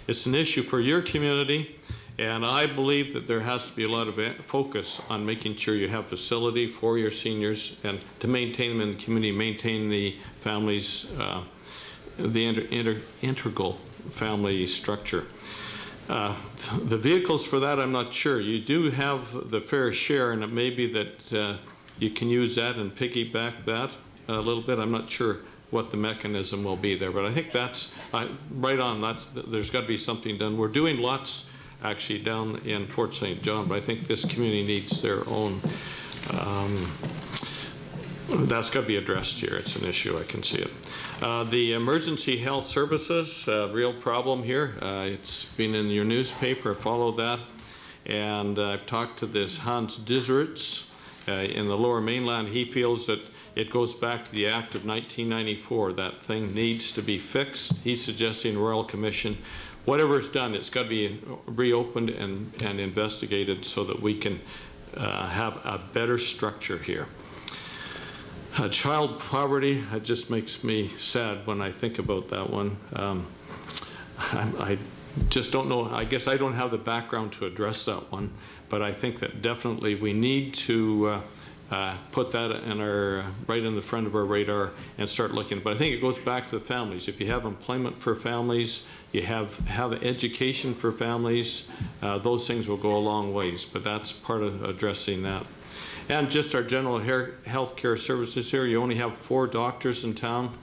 It's an issue for your community, And I believe that there has to be a lot of focus on making sure you have facility for your seniors and to maintain them in the community, maintain the families, the integral family structure. The vehicles for that, I'm not sure. You do have the fair share, and it may be that you can use that and piggyback that a little bit. I'm not sure what the mechanism will be there, but I think that's right on. There's got to be something done. We're doing lots actually down in Fort St. John, but I think this community needs their own. That's got to be addressed here. It's an issue. I can see it. The emergency health services, real problem here. It's been in your newspaper. I follow that. And I've talked to this Hans Dizeritz in the Lower Mainland. He feels that it goes back to the Act of 1994. That thing needs to be fixed. He's suggesting Royal Commission. Whatever's done, it's got to be reopened and investigated so that we can have a better structure here. Child poverty, it just makes me sad when I think about that one. I just don't know. I guess I don't have the background to address that one, but I think that definitely we need to put that in right in the front of our radar and start looking. But I think it goes back to the families. If you have employment for families, you have education for families, those things will go a long ways, but that's part of addressing that. And just our general health care services here, you only have 4 doctors in town.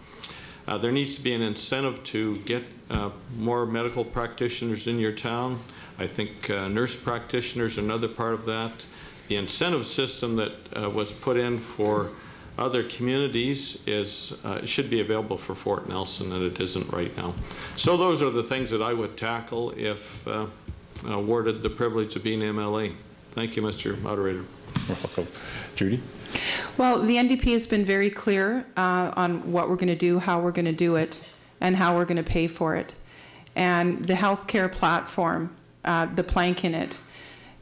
There needs to be an incentive to get more medical practitioners in your town. I think nurse practitioners are another part of that. The incentive system that was put in for other communities should be available for Fort Nelson, and it isn't right now. So those are the things that I would tackle if awarded the privilege of being MLA. Thank you, Mr. Moderator. You're welcome. Judy? Well, the NDP has been very clear on what we're going to do, how we're going to do it, and how we're going to pay for it. And the healthcare platform, the plank in it,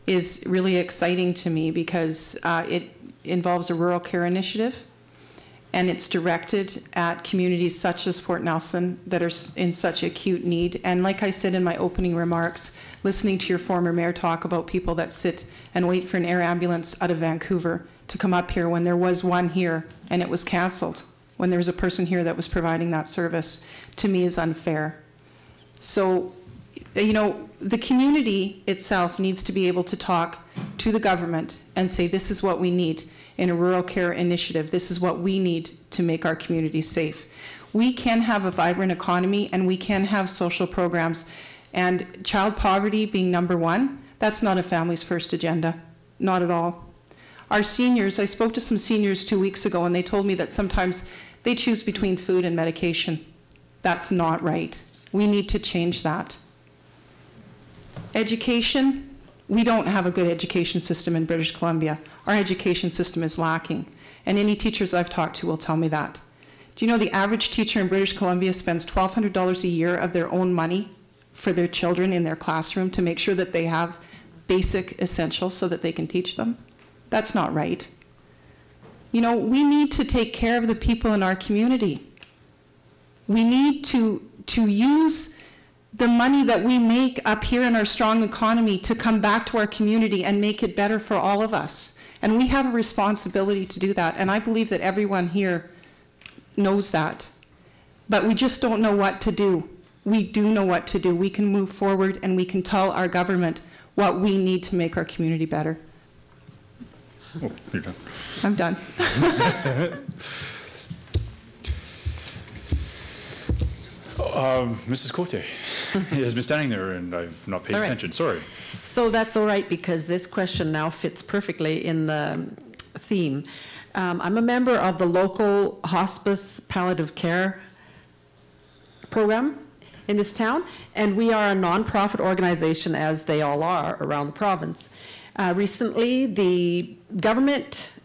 is really exciting to me because it involves a rural care initiative, and it's directed at communities such as Fort Nelson that are in such acute need. And like I said in my opening remarks, listening to your former mayor talk about people that sit and wait for an air ambulance out of Vancouver to come up here when there was one here and it was canceled, when there was a person here that was providing that service, to me is unfair. So, you know, the community itself needs to be able to talk to the government and say, this is what we need in a rural care initiative. This is what we need to make our communities safe. We can have a vibrant economy and we can have social programs. And child poverty being number 1, that's not a family's first agenda, not at all. Our seniors, I spoke to some seniors 2 weeks ago and they told me that sometimes they choose between food and medication. That's not right. We need to change that. Education, we don't have a good education system in British Columbia. Our education system is lacking. And any teachers I've talked to will tell me that. Do you know the average teacher in British Columbia spends $1,200 a year of their own money for their children in their classroom to make sure that they have basic essentials so that they can teach them? That's not right. You know, we need to take care of the people in our community. We need to use the money that we make up here in our strong economy to come back to our community and make it better for all of us. And we have a responsibility to do that. And I believe that everyone here knows that. But we just don't know what to do. We do know what to do. We can move forward and we can tell our government what we need to make our community better. Oh, you're done. I'm done. Mrs. Cote has been standing there and I've not paid attention. Sorry. So that's all right because this question now fits perfectly in the theme. I'm a member of the local hospice palliative care program in this town, and we are a nonprofit organization, as they all are around the province. Recently, the government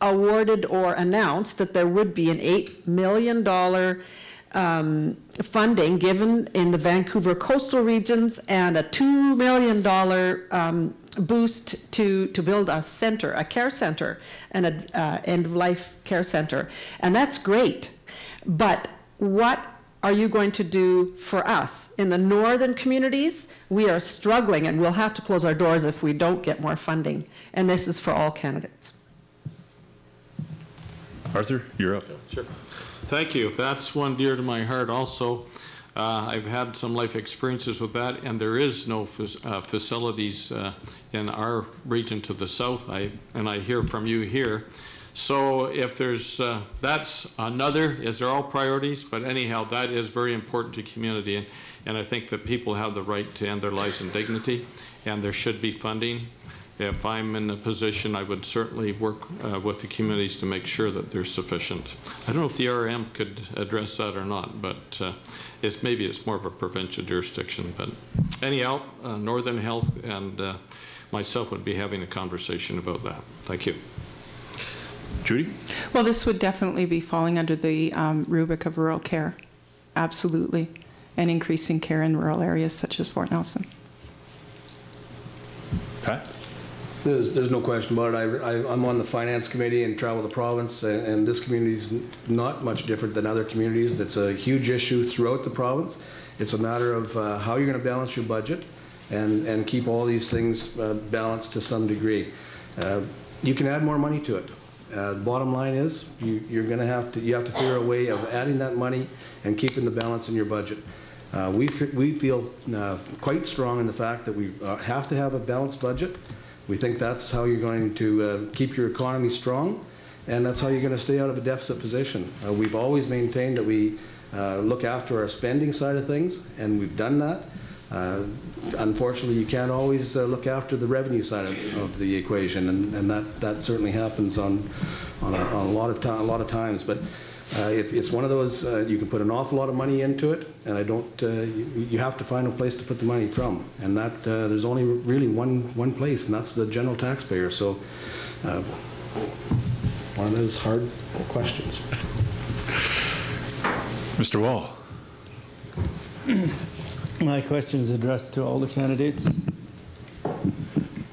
awarded or announced that there would be an $8 million funding given in the Vancouver coastal regions and a $2 million boost to build a center, a care center, and an end-of-life care center. And that's great. But what are you going to do for us? In the northern communities, we are struggling, and we'll have to close our doors if we don't get more funding. And this is for all candidates. Arthur, you're up. Sure. Thank you. That's one dear to my heart also. I've had some life experiences with that, and there is no facilities in our region to the south, and I hear from you here. So if there's, that's another, they're all priorities, but anyhow, that is very important to community, and I think that people have the right to end their lives in dignity, and there should be funding. If I'm in a position, I would certainly work with the communities to make sure that there's sufficient. I don't know if the RM could address that or not, but maybe it's more of a provincial jurisdiction. But anyhow, Northern Health and myself would be having a conversation about that. Thank you. Judy? Well, this would definitely be falling under the rubric of rural care, absolutely, and increasing care in rural areas such as Fort Nelson. Pat? There's no question about it. I'm on the finance committee and travel the province, and this community is not much different than other communities. It's a huge issue throughout the province. It's a matter of how you're going to balance your budget and keep all these things balanced to some degree. You can add more money to it. The bottom line is you have to figure a way of adding that money and keeping the balance in your budget. We feel quite strong in the fact that we have to have a balanced budget. We think that's how you're going to keep your economy strong, and that's how you're going to stay out of a deficit position. We've always maintained that we look after our spending side of things, and we've done that. Unfortunately, you can't always look after the revenue side of the equation, and that certainly happens on a lot of times. But it's one of those you can put an awful lot of money into it, and you have to find a place to put the money from, and that there's only really one place, and that's the general taxpayer. So one of those hard questions. Mr. Wall. My question is addressed to all the candidates.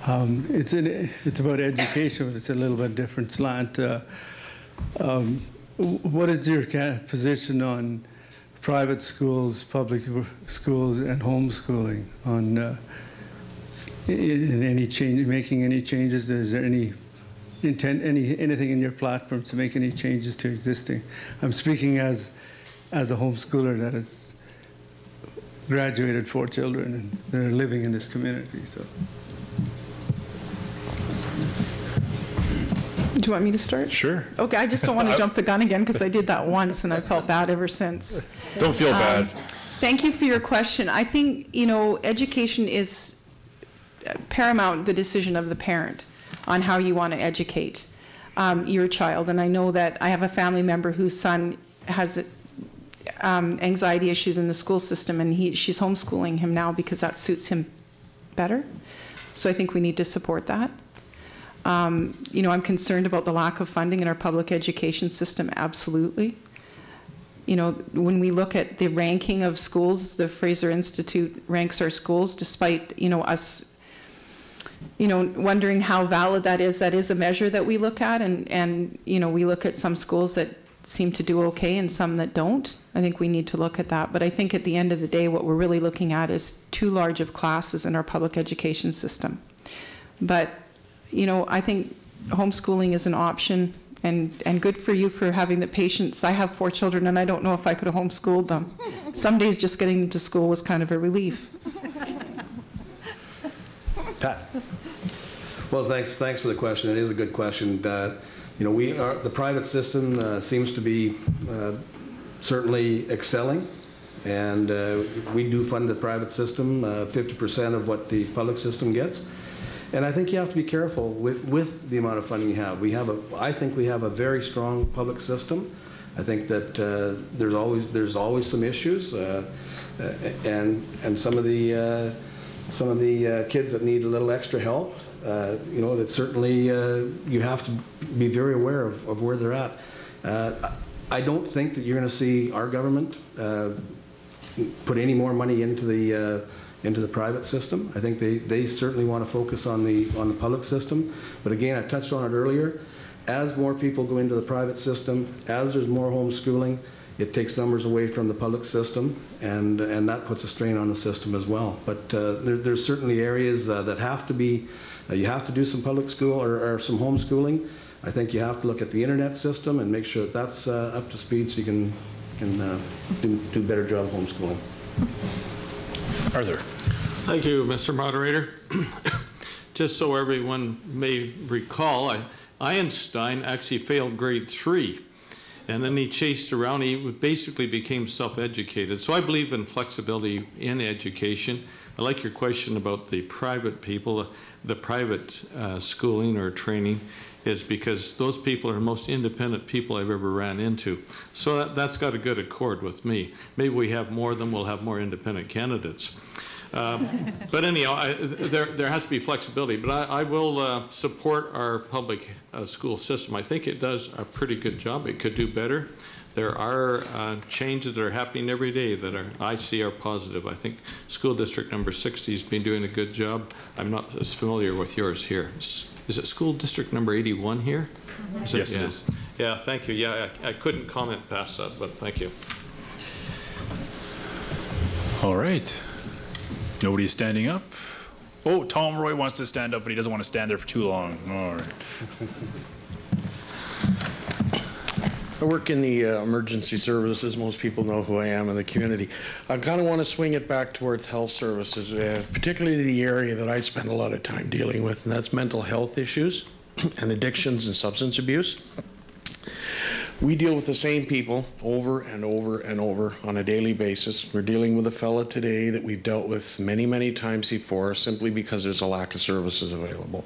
It's about education, but it's a little bit different slant. What is your position on private schools, public schools, and homeschooling? On making any changes? Is there any intent, anything in your platform to make any changes to existing? I'm speaking as a homeschooler that has graduated 4 children and they're living in this community. So. Do you want me to start? Sure. Okay, I just don't want to jump the gun again because I did that once and I felt bad ever since. Don't feel bad. Thank you for your question. I think, education is paramount, the decision of the parent on how you want to educate your child. And I know that I have a family member whose son has anxiety issues in the school system, and she's homeschooling him now because that suits him better. So I think we need to support that. I'm concerned about the lack of funding in our public education system, absolutely. When we look at the ranking of schools, the Fraser Institute ranks our schools, despite, us, wondering how valid that is a measure that we look at, and we look at some schools that seem to do okay and some that don't. I think we need to look at that. But I think at the end of the day, what we're really looking at is too large of classes in our public education system. But I think homeschooling is an option, and good for you for having the patience. I have 4 children, and I don't know if I could have homeschooled them. Some days just getting them to school was kind of a relief. Pat. Well, thanks for the question. It is a good question. The private system seems to be certainly excelling, and we do fund the private system 50% of what the public system gets. And I think you have to be careful with the amount of funding you have. I think we have a very strong public system. I think that there's always some issues, and some of the kids that need a little extra help. That certainly you have to be very aware of where they're at. I don't think that you're going to see our government put any more money into the private system. I think they certainly want to focus on the public system. But again, I touched on it earlier. As more people go into the private system, as there's more homeschooling, it takes numbers away from the public system, and that puts a strain on the system as well. But there's certainly areas that have to be, you have to do some public school or some homeschooling. I think you have to look at the internet system and make sure that that's up to speed so you can do a better job of homeschooling. Arthur. Thank you, Mr. Moderator. Just so everyone may recall, Einstein actually failed grade 3, and then he chased around. He basically became self-educated. So I believe in flexibility in education. I like your question about the private people, the private schooling or training, is because those people are the most independent people I've ever ran into. So that's got a good accord with me. Maybe we have more of them, we'll have more independent candidates. But anyhow, there has to be flexibility. But I will support our public school system. I think it does a pretty good job. It could do better. There are changes that are happening every day that I see are positive. I think school district number 60 has been doing a good job. I'm not as familiar with yours here. Is it school district number 81 here? Mm-hmm. Yes, it is. Yeah, thank you. Yeah, I couldn't comment past that, but thank you. All right. Nobody's standing up. Oh, Tom Roy wants to stand up, but he doesn't want to stand there for too long. All right. I work in the emergency services. Most people know who I am in the community. I kind of want to swing it back towards health services, particularly the area that I spend a lot of time dealing with, and that's mental health issues and addictions and substance abuse. We deal with the same people over and over and over on a daily basis. We're dealing with a fella today that we've dealt with many, many times before simply because there's a lack of services available.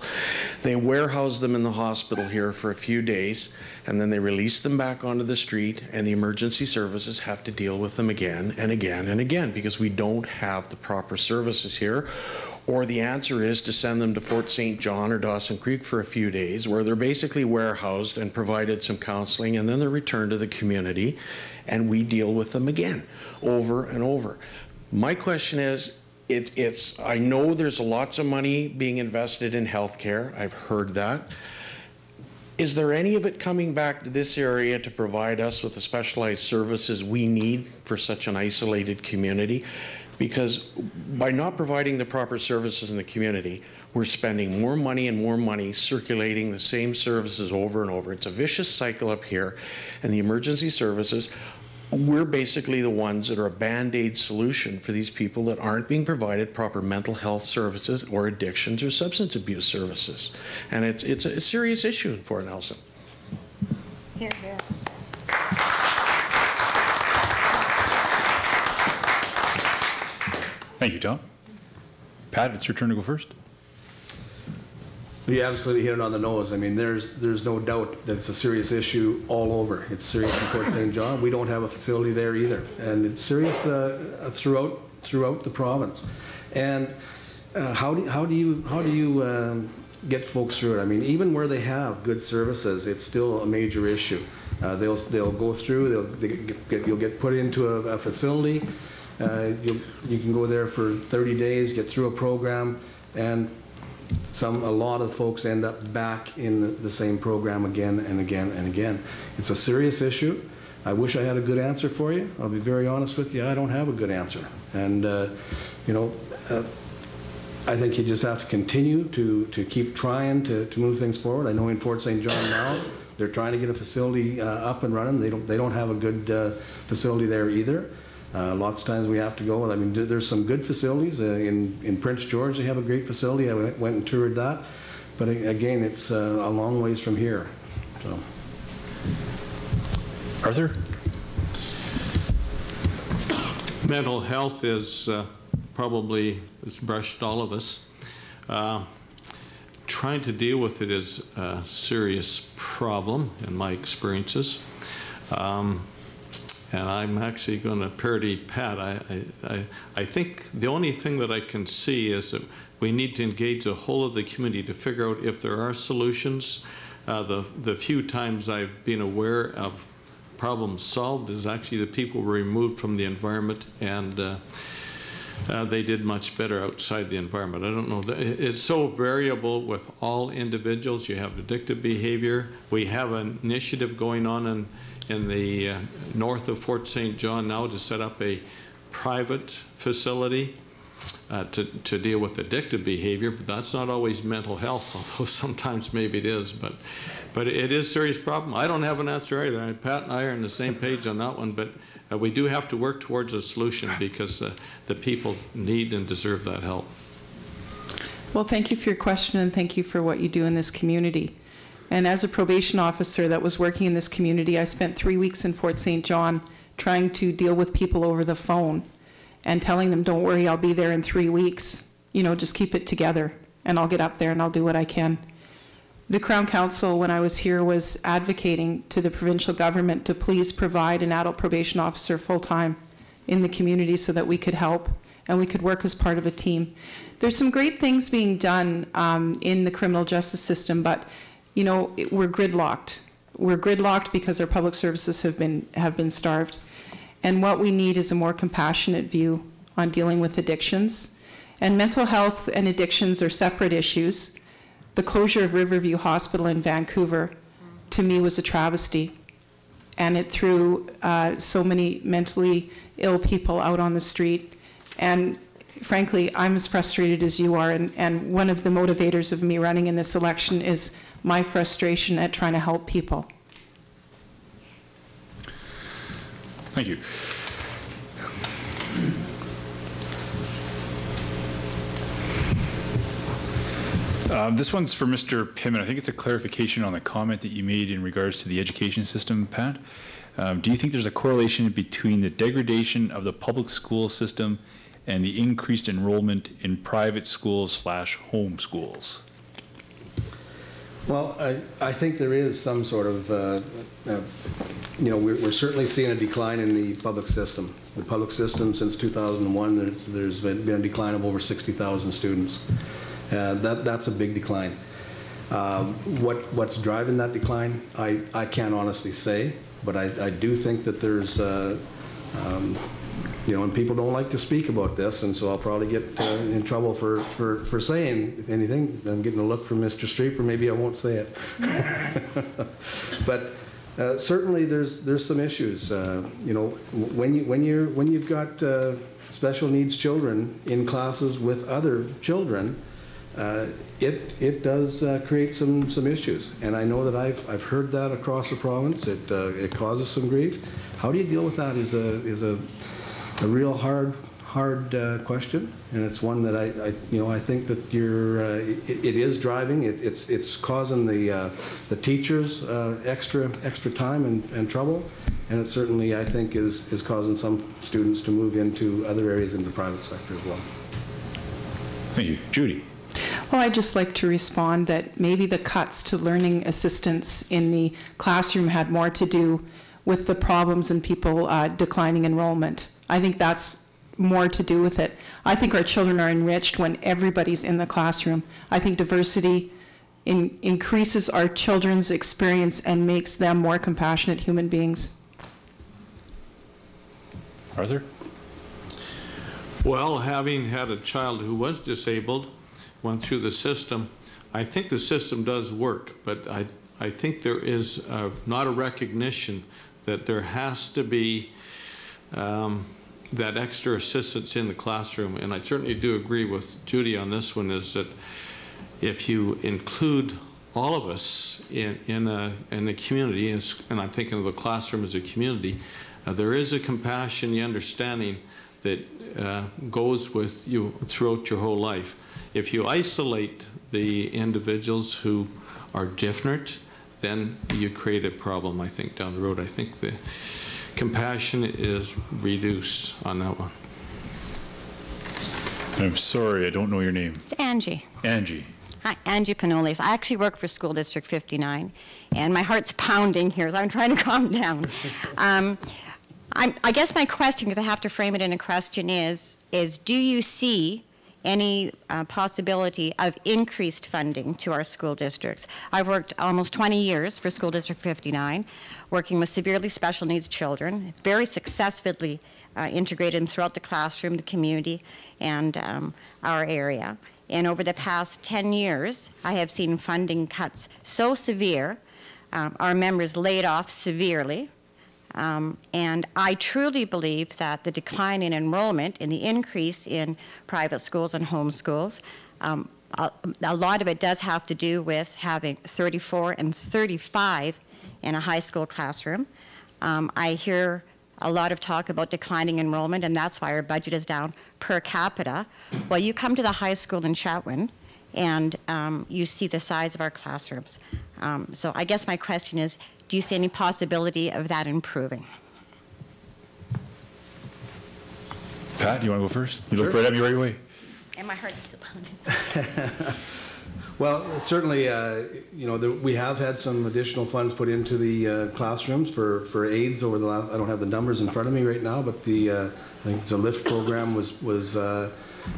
They warehouse them in the hospital here for a few days, and then they release them back onto the street, and the emergency services have to deal with them again and again and again because we don't have the proper services here. Or the answer is to send them to Fort St. John or Dawson Creek for a few days where they're basically warehoused and provided some counseling, and then they're returned to the community and we deal with them again over and over. My question is, I know there's lots of money being invested in healthcare. I've heard that. Is there any of it coming back to this area to provide us with the specialized services we need for such an isolated community? Because by not providing the proper services in the community, we're spending more money and more money circulating the same services over and over. It's a vicious cycle up here, and the emergency services, we're basically the ones that are a band-aid solution for these people that aren't being provided proper mental health services or addictions or substance abuse services. And it's a serious issue in Fort Nelson. Here, here. Thank you, Tom. Pat, it's your turn to go first. You absolutely hit it on the nose. I mean, there's no doubt that it's a serious issue all over. It's serious in Fort St. John. We don't have a facility there either, and it's serious throughout the province. And how do you get folks through it? I mean, even where they have good services, it's still a major issue. They'll go through. You'll get put into a facility. You can go there for 30 days, get through a program, and a lot of folks end up back in the same program again and again and again. It's a serious issue. I wish I had a good answer for you. I'll be very honest with you. I don't have a good answer. And, you know, I think you just have to continue to keep trying to move things forward. I know in Fort St. John now, they're trying to get a facility up and running. They don't have a good facility there either. Lots of times we have to go. I mean, there's some good facilities. In Prince George, they have a great facility. I went and toured that. But again, it's a long ways from here. So. Arthur? Mental health is probably has brushed all of us. Trying to deal with it is a serious problem in my experiences. And I'm actually going to parody Pat. I think the only thing that I can see is that we need to engage the whole of the community to figure out if there are solutions. The few times I've been aware of problems solved is actually the people were removed from the environment, and they did much better outside the environment. I don't know. It's so variable with all individuals. You have addictive behavior. We have an initiative going on in the north of Fort St. John now to set up a private facility to deal with addictive behavior, but that's not always mental health, although sometimes maybe it is, but it is a serious problem. I don't have an answer either. Pat and I are on the same page on that one, but we do have to work towards a solution because the people need and deserve that help. Well, thank you for your question, and thank you for what you do in this community. And as a probation officer that was working in this community, I spent 3 weeks in Fort St. John trying to deal with people over the phone and telling them, don't worry, I'll be there in 3 weeks. You know, just keep it together, and I'll get up there and I'll do what I can. The Crown Council, when I was here, was advocating to the provincial government to please provide an adult probation officer full-time in the community so that we could help and we could work as part of a team. There's some great things being done in the criminal justice system, but you know, we're gridlocked. We're gridlocked because our public services have been starved. And what we need is a more compassionate view on dealing with addictions. And mental health and addictions are separate issues. The closure of Riverview Hospital in Vancouver, to me, was a travesty. And it threw so many mentally ill people out on the street. And frankly, I'm as frustrated as you are. And one of the motivators of me running in this election is my frustration at trying to help people. Thank you. This one's for Mr. Pimm, and I think it's a clarification on the comment that you made in regards to the education system, Pat. Do you think there's a correlation between the degradation of the public school system and the increased enrollment in private schools / home schools? Well, I think there is some sort of, you know, we're certainly seeing a decline in the public system. The public system since 2001, there's been a decline of over 60,000 students. That's a big decline. What's driving that decline, I can't honestly say, but I do think that there's, you know, and people don't like to speak about this, and so I'll probably get in trouble for saying anything. I'm getting a look from Mr. Streeper. Maybe I won't say it. But certainly there's some issues. You know, when you've got special needs children in classes with other children, it does create some issues. And I know that I've heard that across the province. It causes some grief. How do you deal with that is a real hard question, and it's one that I think that it is driving. It's causing the teachers extra time and trouble, and it certainly, I think, is causing some students to move into other areas in the private sector as well. Thank you. Judy. Well, I'd just like to respond that maybe the cuts to learning assistance in the classroom had more to do with the problems and people declining enrollment. I think that's more to do with it. I think our children are enriched when everybody's in the classroom. I think diversity increases our children's experience and makes them more compassionate human beings. Arthur? Well, having had a child who was disabled, went through the system, I think the system does work, but I think there is not a recognition that there has to be that extra assistance in the classroom. And I certainly do agree with Judy on this one, is that if you include all of us in the community, and I'm thinking of the classroom as a community, there is a compassion, the understanding that goes with you throughout your whole life. If you isolate the individuals who are different, then you create a problem, I think, down the road. I think the compassion is reduced on that one. I'm sorry, I don't know your name. It's Angie. Angie. Hi, Angie Panolis. I actually work for School District 59, and my heart's pounding here, so I'm trying to calm down. I guess my question, because I have to frame it in a question, is do you see any possibility of increased funding to our school districts? I've worked almost 20 years for School District 59, working with severely special needs children, very successfully integrated throughout the classroom, the community, and our area. And over the past 10 years, I have seen funding cuts so severe, our members laid off severely, And I truly believe that the decline in enrollment and the increase in private schools and homeschools, a lot of it does have to do with having 34 and 35 in a high school classroom. I hear a lot of talk about declining enrollment, and that's why our budget is down per capita. Well, you come to the high school in Chatwin, and you see the size of our classrooms. So I guess my question is, do you see any possibility of that improving? Pat, you want to go first? You look Sure. right at me right away. And my heart is still pounding. Well, certainly, we have had some additional funds put into the classrooms for aids over the last. I don't have the numbers in front of me right now, but I think the LIFT program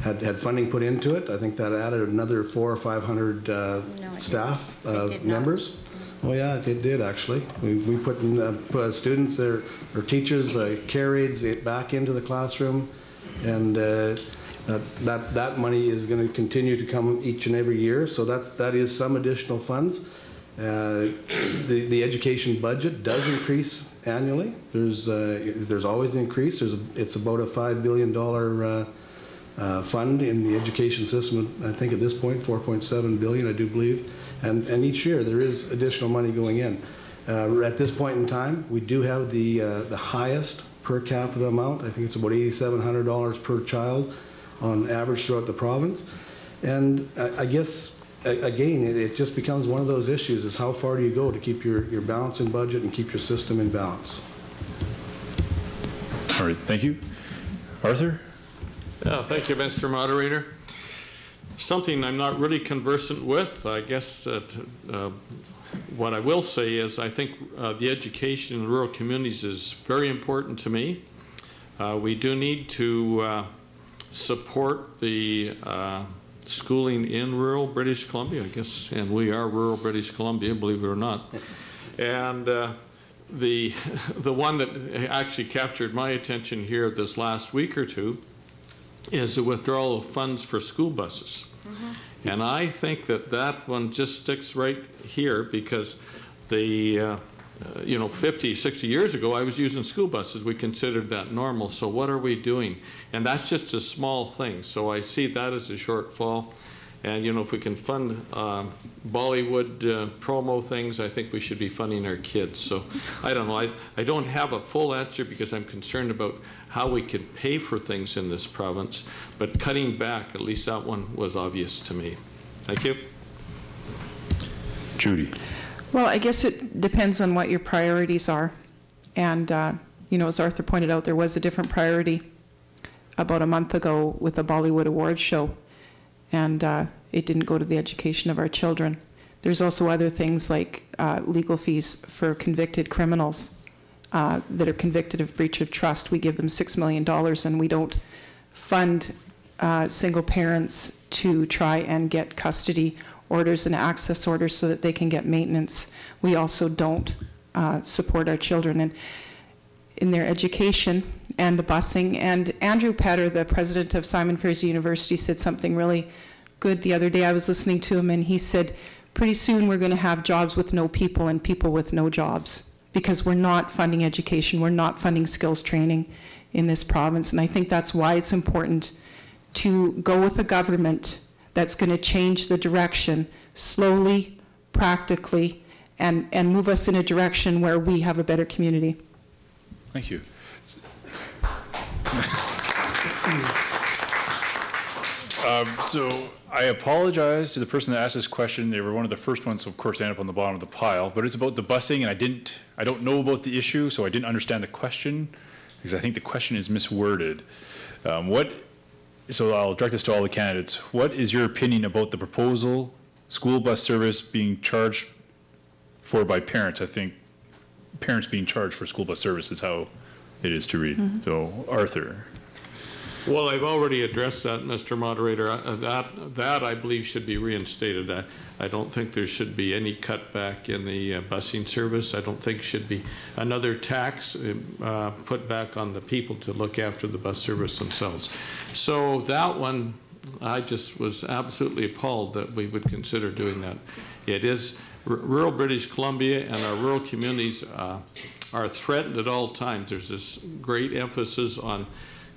had funding put into it. I think that added another 400 or 500 staff members. Oh yeah, it did actually. We put in, students or teachers care aids back into the classroom, and that money is going to continue to come each and every year. So that is some additional funds. The education budget does increase annually. There's always an increase. It's about a $5 billion fund in the education system. I think at this point 4.7 billion, I do believe. And each year there is additional money going in. At this point in time, we do have the highest per capita amount. I think it's about $8,700 per child on average throughout the province. And I guess, again, it just becomes one of those issues, is how far do you go to keep your balance in budget and keep your system in balance? All right, thank you. Arthur? Yeah, thank you, Mr. Moderator. Something I'm not really conversant with, I guess what I will say is I think the education in rural communities is very important to me. We do need to support the schooling in rural British Columbia, I guess, and we are rural British Columbia, believe it or not. And the one that actually captured my attention here this last week or two is the withdrawal of funds for school buses. And I think that one just sticks right here, because the 50, 60 years ago, I was using school buses. We considered that normal. So what are we doing? And that's just a small thing. So I see that as a shortfall. And, if we can fund Bollywood promo things, I think we should be funding our kids. So I don't know. I don't have a full answer, because I'm concerned about how we can pay for things in this province. But cutting back, at least that one was obvious to me. Thank you. Judy. Well, I guess it depends on what your priorities are. And, as Arthur pointed out, there was a different priority about a month ago with the Bollywood Awards show. And it didn't go to the education of our children. There's also other things like legal fees for convicted criminals that are convicted of breach of trust. We give them $6 million, and we don't fund single parents to try and get custody orders and access orders so that they can get maintenance. We also don't support our children in their education and the busing. And Andrew Petter, the president of Simon Fraser University, said something really good the other day. I was listening to him, and he said, pretty soon we're going to have jobs with no people and people with no jobs, because we're not funding education, we're not funding skills training in this province. And I think that's why it's important to go with a government that's going to change the direction slowly, practically, and move us in a direction where we have a better community. Thank you. So I apologize to the person that asked this question. They were one of the first ones, so of course, they ended up on the bottom of the pile. But it's about the busing, and I don't know about the issue, so I didn't understand the question, because I think the question is misworded. So I'll direct this to all the candidates. What is your opinion about the proposal, school bus service being charged for by parents? I think parents being charged for school bus service is how it is to read. Mm-hmm. So Arthur. Well, I've already addressed that, Mr. Moderator. That I believe should be reinstated. I don't think there should be any cutback in the busing service. I don't think should be another tax put back on the people to look after the bus service themselves. So that one, I just was absolutely appalled that we would consider doing that. It is rural British Columbia and our rural communities are threatened at all times. There's this great emphasis on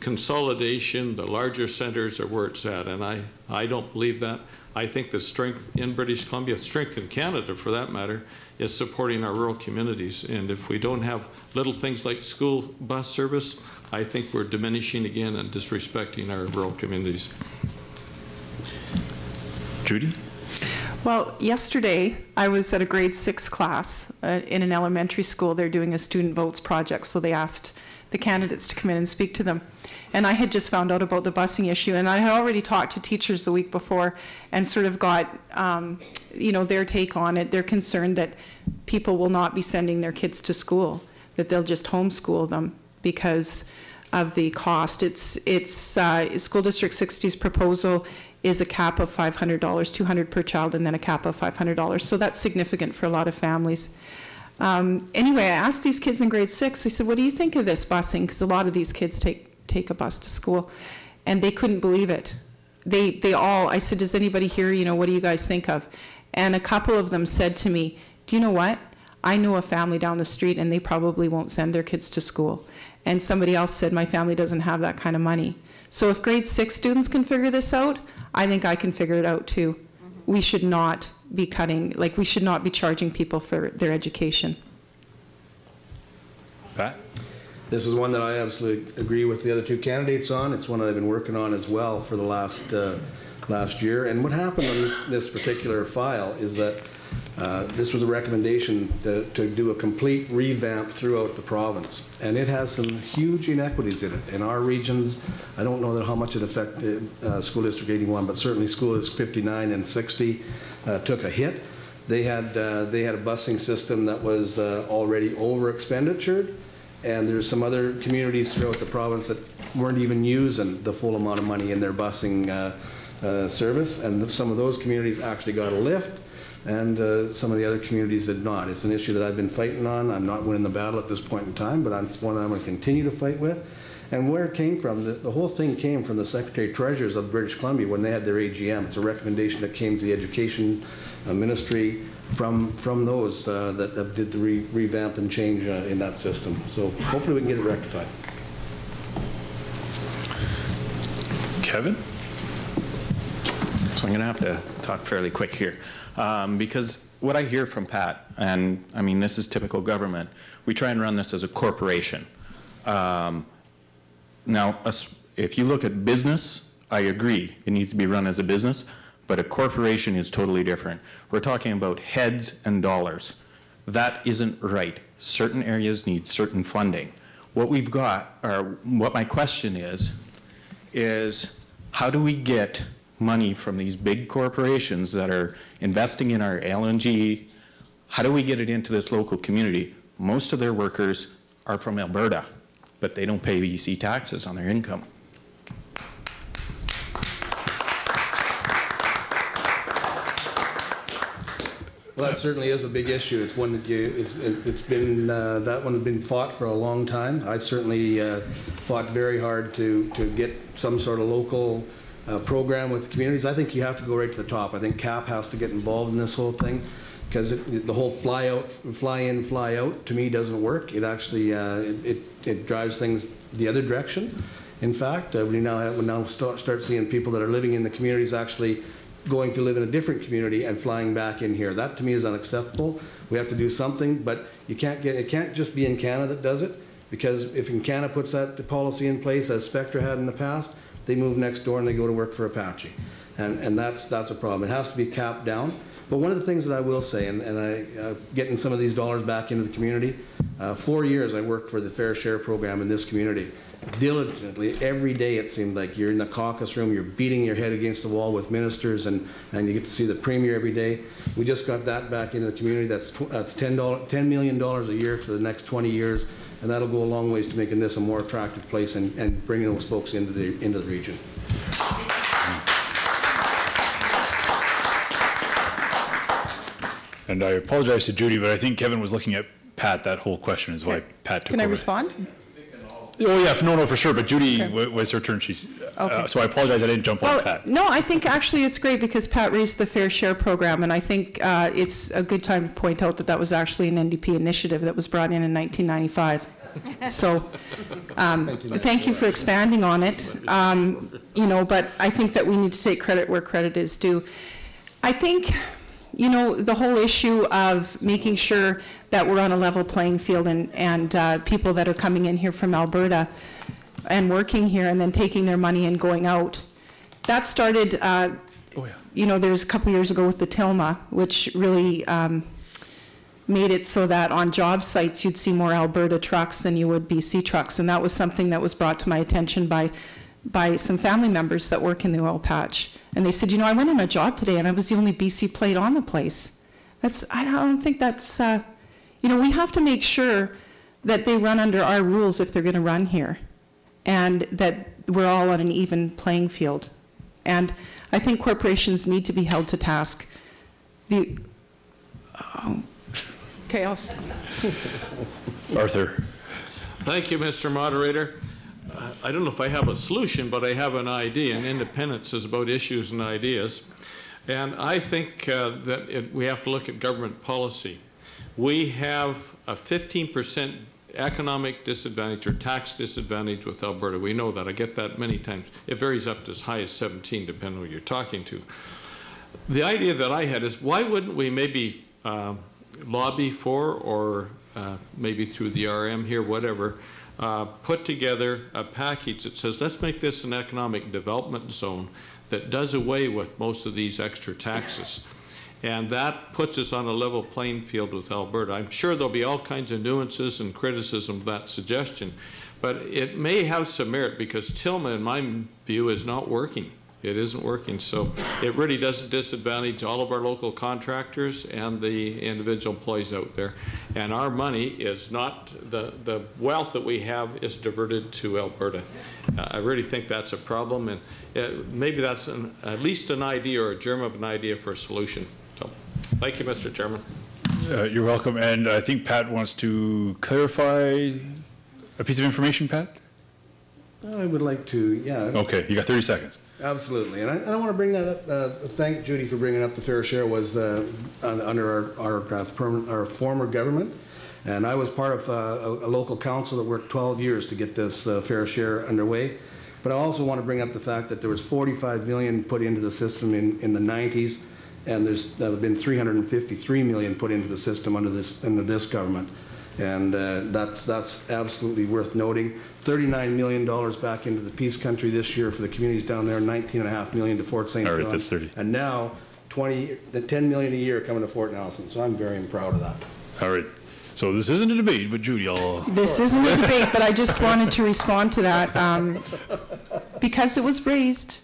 consolidation. The larger centers are where it's at, and I don't believe that. I think the strength in British Columbia, strength in Canada for that matter, is supporting our rural communities. And if we don't have little things like school bus service, I think we're diminishing again and disrespecting our rural communities. Judy? Well, yesterday I was at a grade 6 class in an elementary school. They're doing a student votes project, so they asked the candidates to come in and speak to them. And I had just found out about the busing issue, and I had already talked to teachers the week before and sort of got, you know, their take on it. They're concerned that people will not be sending their kids to school, that they'll just homeschool them because of the cost. It's School District 60's proposal is a cap of $500, $200 per child, and then a cap of $500. So that's significant for a lot of families. Anyway, I asked these kids in grade 6, I said, what do you think of this busing? Because a lot of these kids take a bus to school, and they couldn't believe it. They all, I said, does anybody here, you know, what do you guys think of? And a couple of them said to me, do you know what? I know a family down the street and they probably won't send their kids to school. And somebody else said, my family doesn't have that kind of money. So if grade 6 students can figure this out, I think I can figure it out too. We should not be cutting, like we should not be charging people for their education. Pat? This is one that I absolutely agree with the other two candidates on. It's one that I've been working on as well for the last year. And what happened on this particular file is that this was a recommendation to do a complete revamp throughout the province. And it has some huge inequities in it. In our regions, I don't know how much it affected School District 81, but certainly School District 59 and 60 took a hit. They had a busing system that was already over-expenditured. And there's some other communities throughout the province that weren't even using the full amount of money in their busing service. And some of those communities actually got a lift, and some of the other communities did not. It's an issue that I've been fighting on. I'm not winning the battle at this point in time, but it's one that I'm going to continue to fight with. And where it came from, the whole thing came from the Secretary-Treasurers of British Columbia when they had their AGM. It's a recommendation that came to the Education Ministry from those that did the revamp and change in that system. So hopefully we can get it rectified. Kevin? So I'm going to have to talk fairly quick here. Because what I hear from Pat, and I mean this is typical government, we try and run this as a corporation. Now, if you look at business, I agree, it needs to be run as a business. But a corporation is totally different. We're talking about heads and dollars. That isn't right. Certain areas need certain funding. What we've got, or what my question is how do we get money from these big corporations that are investing in our LNG? How do we get it into this local community? Most of their workers are from Alberta, but they don't pay BC taxes on their income. Well, that certainly is a big issue. It's one that it's been that one's been fought for a long time. I've certainly fought very hard to get some sort of local program with the communities. I think you have to go right to the top. I think CAP has to get involved in this whole thing, because the whole fly in, fly out to me doesn't work. It actually it drives things the other direction. In fact, we now start seeing people that are living in the communities actually going to live in a different community and flying back in here. That to me is unacceptable. We have to do something, but it can't just be in Canada that does it, because if Canada puts that policy in place, as Spectra had in the past, they move next door and they go to work for Apache. And that's a problem. It has to be capped down. But one of the things that I will say, and I getting some of these dollars back into the community, 4 years I worked for the Fair Share program in this community. Diligently, every day it seemed like you're in the caucus room, you're beating your head against the wall with ministers, and you get to see the Premier every day. We just got that back into the community. That's $10 million a year for the next 20 years, and that'll go a long ways to making this a more attractive place and bringing those folks into the region. And I apologize to Judy, but I think Kevin was looking at Pat. That whole question is why Pat took over. Can I respond? yeah, no, for sure. But Judy was her turn. She's Okay. so I apologize. I didn't jump on Pat. No, I think actually it's great because Pat raised the Fair Share program, and I think it's a good time to point out that that was actually an NDP initiative that was brought in 1995. So thank you for expanding on it. You know, but I think that we need to take credit where credit is due. I think, you know, the whole issue of making sure that we're on a level playing field and people that are coming in here from Alberta and working here and then taking their money and going out, that started, you know, there was a couple years ago with the TILMA, which really made it so that on job sites you'd see more Alberta trucks than you would BC trucks, and that was something that was brought to my attention by some family members that work in the oil patch. And they said, you know, I went on a job today and I was the only BC plate on the place. I don't think that's, you know, we have to make sure that they run under our rules if they're going to run here, and that we're all on an even playing field. And I think corporations need to be held to task. Chaos. Arthur. Thank you, Mr. Moderator. I don't know if I have a solution, but I have an idea, and independence is about issues and ideas. And I think that we have to look at government policy. We have a 15% economic disadvantage or tax disadvantage with Alberta. We know that. I get that many times. It varies up to as high as 17, depending on who you're talking to. The idea that I had is, why wouldn't we maybe lobby for, or maybe through the RM here, whatever, put together a package that says, let's make this an economic development zone that does away with most of these extra taxes. And that puts us on a level playing field with Alberta. I'm sure there'll be all kinds of nuances and criticism of that suggestion, but it may have some merit because TILMA, in my view, is not working. It isn't working, so it really does disadvantage all of our local contractors and the individual employees out there. And our money is not, the wealth that we have is diverted to Alberta. I really think that's a problem, and maybe that's at least an idea or a germ of an idea for a solution. So, thank you, Mr. Chairman. You're welcome, and I think Pat wants to clarify a piece of information, Pat? I would like to, yeah. Okay, you got 30 seconds. Absolutely, and I want to bring that up. Thank Judy for bringing up the Fair Share. Was under our former government, and I was part of a local council that worked 12 years to get this Fair Share underway. But I also want to bring up the fact that there was $45 million put into the system in the 90s, and there have been $353 million put into the system under this government. And that's absolutely worth noting. $39 million back into the Peace Country this year for the communities down there, $19.5 million to Fort St. John. All right, that's 30. And now $10 million a year coming to Fort Nelson. So I'm very proud of that. All right. So this isn't a debate, but Judy, This isn't a debate, but I just wanted to respond to that because it was raised.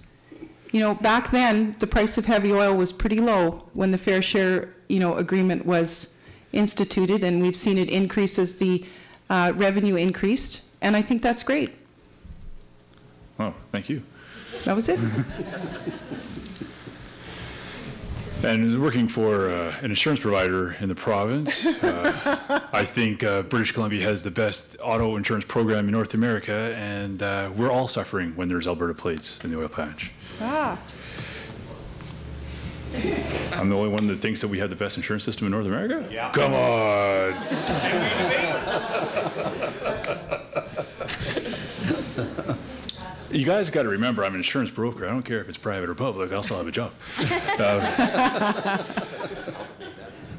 You know, back then the price of heavy oil was pretty low when the Fair Share, you know, agreement was instituted, and we've seen it increase as the revenue increased, and I think that's great. Oh, thank you. That was it. And working for an insurance provider in the province, I think British Columbia has the best auto insurance program in North America, and we're all suffering when there's Alberta plates in the oil patch. Ah. I'm the only one that thinks that we have the best insurance system in North America? Yeah. Come on. You guys got to remember, I'm an insurance broker. I don't care if it's private or public. I'll still have a job.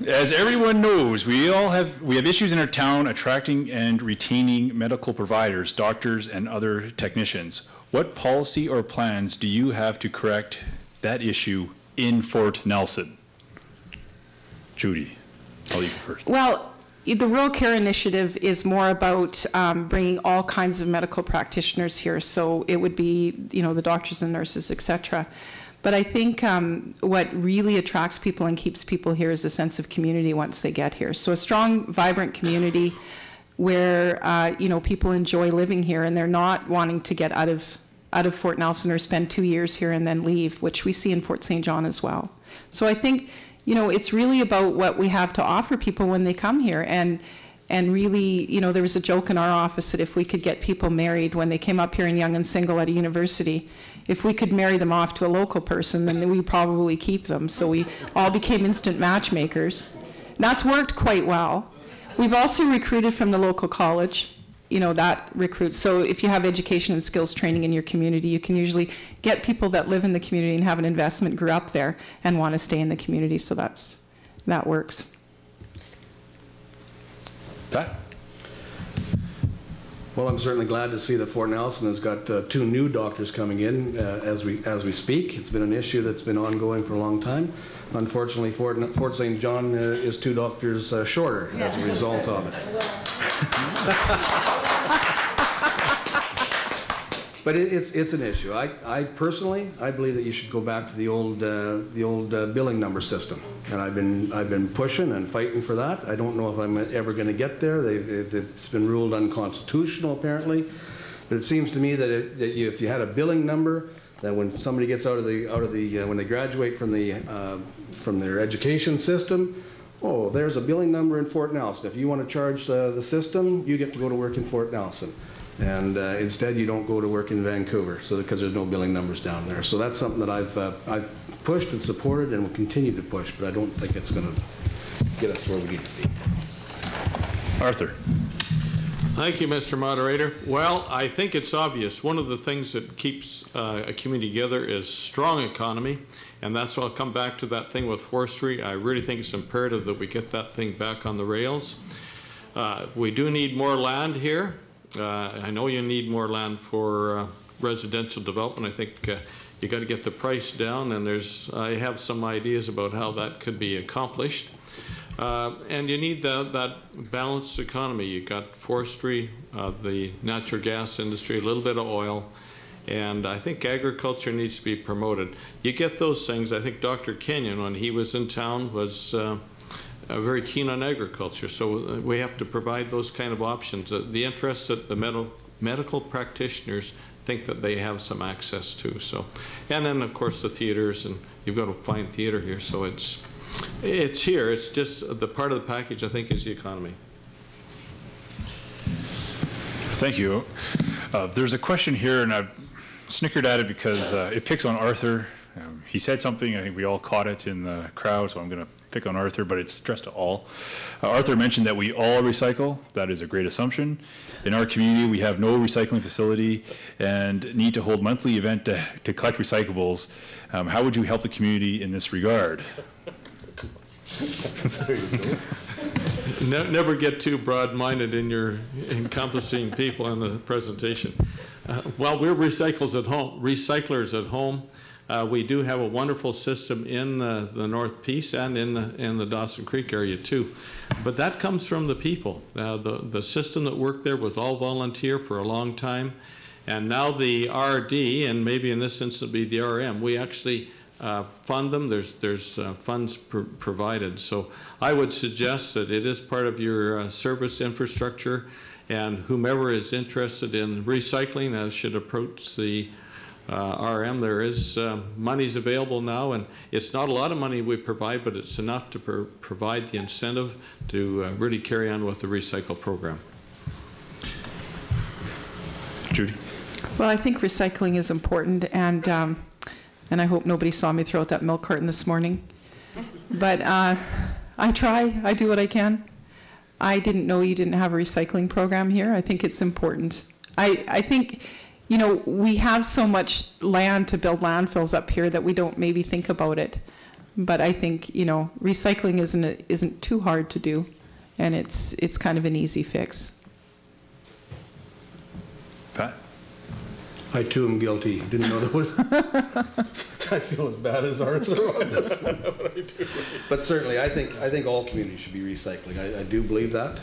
As everyone knows, we have issues in our town attracting and retaining medical providers, doctors, and other technicians. What policy or plans do you have to correct that issue in Fort Nelson? Judy, I'll leave you first. Well, the Rural Care Initiative is more about bringing all kinds of medical practitioners here. So it would be, you know, the doctors and nurses, et cetera. But I think what really attracts people and keeps people here is a sense of community once they get here. So a strong, vibrant community where, you know, people enjoy living here and they're not wanting to get out of Fort Nelson or spend 2 years here and then leave, which we see in Fort St. John as well. So I think, you know, it's really about what we have to offer people when they come here. And And really, you know, there was a joke in our office that if we could get people married when they came up here and young and single at a university, if we could marry them off to a local person, then we'd probably keep them. So we all became instant matchmakers. And that's worked quite well. We've also recruited from the local college. You know, that recruits. So if you have education and skills training in your community, you can usually get people that live in the community and have an investment, grew up there, and want to stay in the community. So that works. Pat? Well, I'm certainly glad to see that Fort Nelson has got 2 new doctors coming in as we speak. It's been an issue that's been ongoing for a long time. Unfortunately, Fort St. John is 2 doctors shorter as a result of it. But it's an issue. I personally believe that you should go back to the old billing number system, and I've been pushing and fighting for that. I don't know if I'm ever going to get there. It's been ruled unconstitutional apparently, but it seems to me that if you had a billing number, that when somebody gets out of the when they graduate from their education system, oh, there's a billing number in Fort Nelson. If you want to charge the system, you get to go to work in Fort Nelson. And instead, you don't go to work in Vancouver, so because there's no billing numbers down there. So that's something that I've pushed and supported and will continue to push, but I don't think it's going to get us to where we need to be. Arthur. Thank you, Mr. Moderator. Well, I think it's obvious. One of the things that keeps a community together is strong economy, and that's why I'll come back to that thing with forestry. I really think it's imperative that we get that thing back on the rails. We do need more land here. I know you need more land for residential development. I think you got to get the price down, and I have some ideas about how that could be accomplished. And you need that balanced economy. You got forestry, the natural gas industry, a little bit of oil, and I think agriculture needs to be promoted. You get those things. I think Dr. Kenyon, when he was in town, was very keen on agriculture, so we have to provide those kind of options. The interests that the medical practitioners think that they have some access to. So, and then of course the theaters, and you've got a fine theater here, so it's here. It's just the part of the package I think is the economy. Thank you. There's a question here, and I've snickered at it because it picks on Arthur. He said something, I think we all caught it in the crowd, so I'm going to pick on Arthur, but it's addressed to all. Arthur mentioned that we all recycle. That is a great assumption. In our community, we have no recycling facility and need to hold monthly event to collect recyclables. How would you help the community in this regard? There you go. Never get too broad-minded in your encompassing people in the presentation. Well, we're recyclers at home. We do have a wonderful system in the North Peace and in the Dawson Creek area too, but that comes from the people. The system that worked there was all volunteer for a long time, and now the RD, and maybe in this instance be the RM, we actually fund them. There's funds provided. So I would suggest that it is part of your service infrastructure, and whomever is interested in recycling should approach the RM. There is monies available now, and it's not a lot of money we provide, but it's enough to provide the incentive to really carry on with the recycle program. Judy? Well, I think recycling is important, and I hope nobody saw me throw out that milk carton this morning. But I try. I do what I can. I didn't know you didn't have a recycling program here. I think it's important. I think, you know, we have so much land to build landfills up here that we don't maybe think about it. But I think, you know, recycling isn't too hard to do, and it's kind of an easy fix. Pat? I too am guilty. Didn't know there was. I feel as bad as Arthur. That's not what I do. But certainly, I think all communities should be recycling. I do believe that.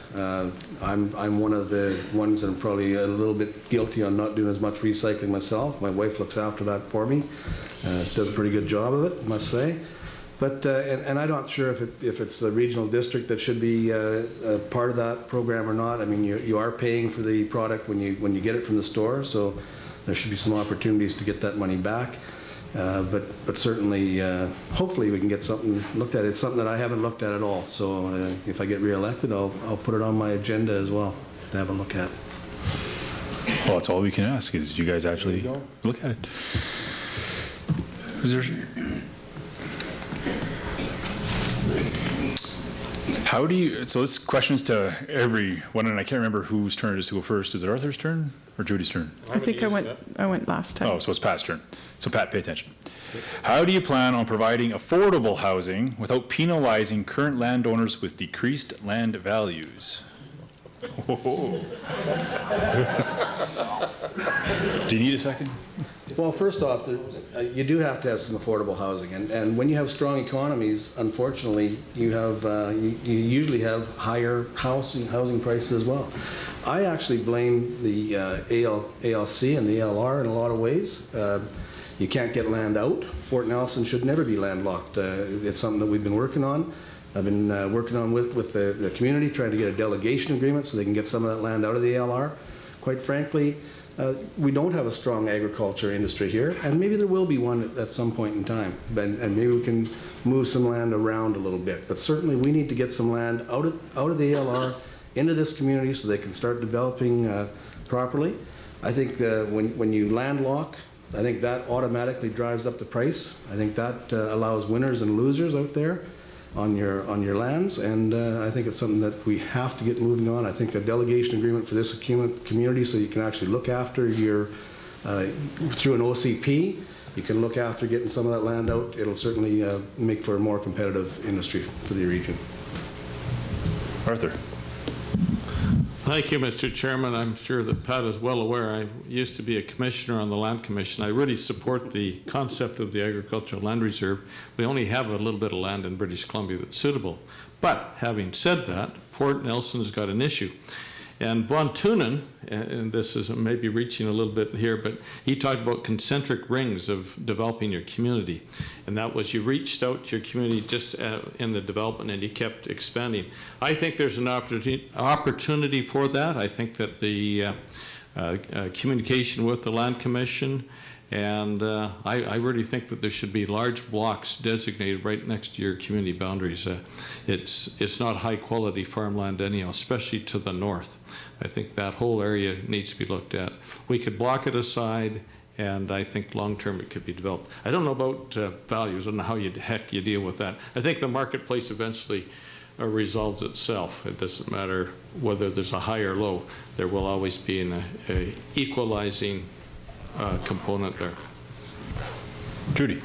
I'm one of the ones that I'm probably a little bit guilty on not doing as much recycling myself. My wife looks after that for me. Does a pretty good job of it, I must say. But and I'm not sure if it's the regional district that should be a part of that program or not. I mean, you are paying for the product when you get it from the store, so there should be some opportunities to get that money back. But certainly, hopefully we can get something looked at. It's something that I haven't looked at at all. So if I get reelected, I'll put it on my agenda as well to have a look at. Well, that's all we can ask is you guys actually look at it. Is there? How do you, so this question is to everyone, and I can't remember whose turn it is to go first. Is it Arthur's turn or Judy's turn? I think I went last time. Oh, so it's Pat's turn. So Pat, pay attention. How do you plan on providing affordable housing without penalizing current landowners with decreased land values? Do you need a second? Well, first off, you do have to have some affordable housing, and when you have strong economies, unfortunately, you usually have higher housing prices as well. I actually blame the ALC and the ALR in a lot of ways. You can't get land out. Fort Nelson should never be landlocked. It's something that we've been working on. I've been working on with the community, trying to get a delegation agreement so they can get some of that land out of the ALR. Quite frankly, we don't have a strong agriculture industry here, and maybe there will be one at some point in time, and maybe we can move some land around a little bit. But certainly we need to get some land out of the ALR into this community so they can start developing properly. I think when you landlock, I think that automatically drives up the price. I think that allows winners and losers out there on your lands, and I think it's something that we have to get moving on. I think a delegation agreement for this community, so you can actually look after your through an OCP, you can look after getting some of that land out. It'll certainly make for a more competitive industry for the region. Arthur. Thank you, Mr. Chairman. I'm sure that Pat is well aware. I used to be a commissioner on the Land Commission. I really support the concept of the Agricultural Land Reserve. We only have a little bit of land in British Columbia that's suitable. But having said that, Fort Nelson's got an issue. And Von Tunen, and this is maybe reaching a little bit here, but he talked about concentric rings of developing your community. And that was you reached out to your community just in the development and you kept expanding. I think there's an opportunity for that. I think that the communication with the Land Commission, and I really think that there should be large blocks designated right next to your community boundaries. It's not high quality farmland anyhow, especially to the north. I think that whole area needs to be looked at. We could block it aside, and I think long term it could be developed. I don't know about values. I don't know how the heck you deal with that. I think the marketplace eventually resolves itself. It doesn't matter whether there's a high or low. There will always be an equalizing component there. Judy.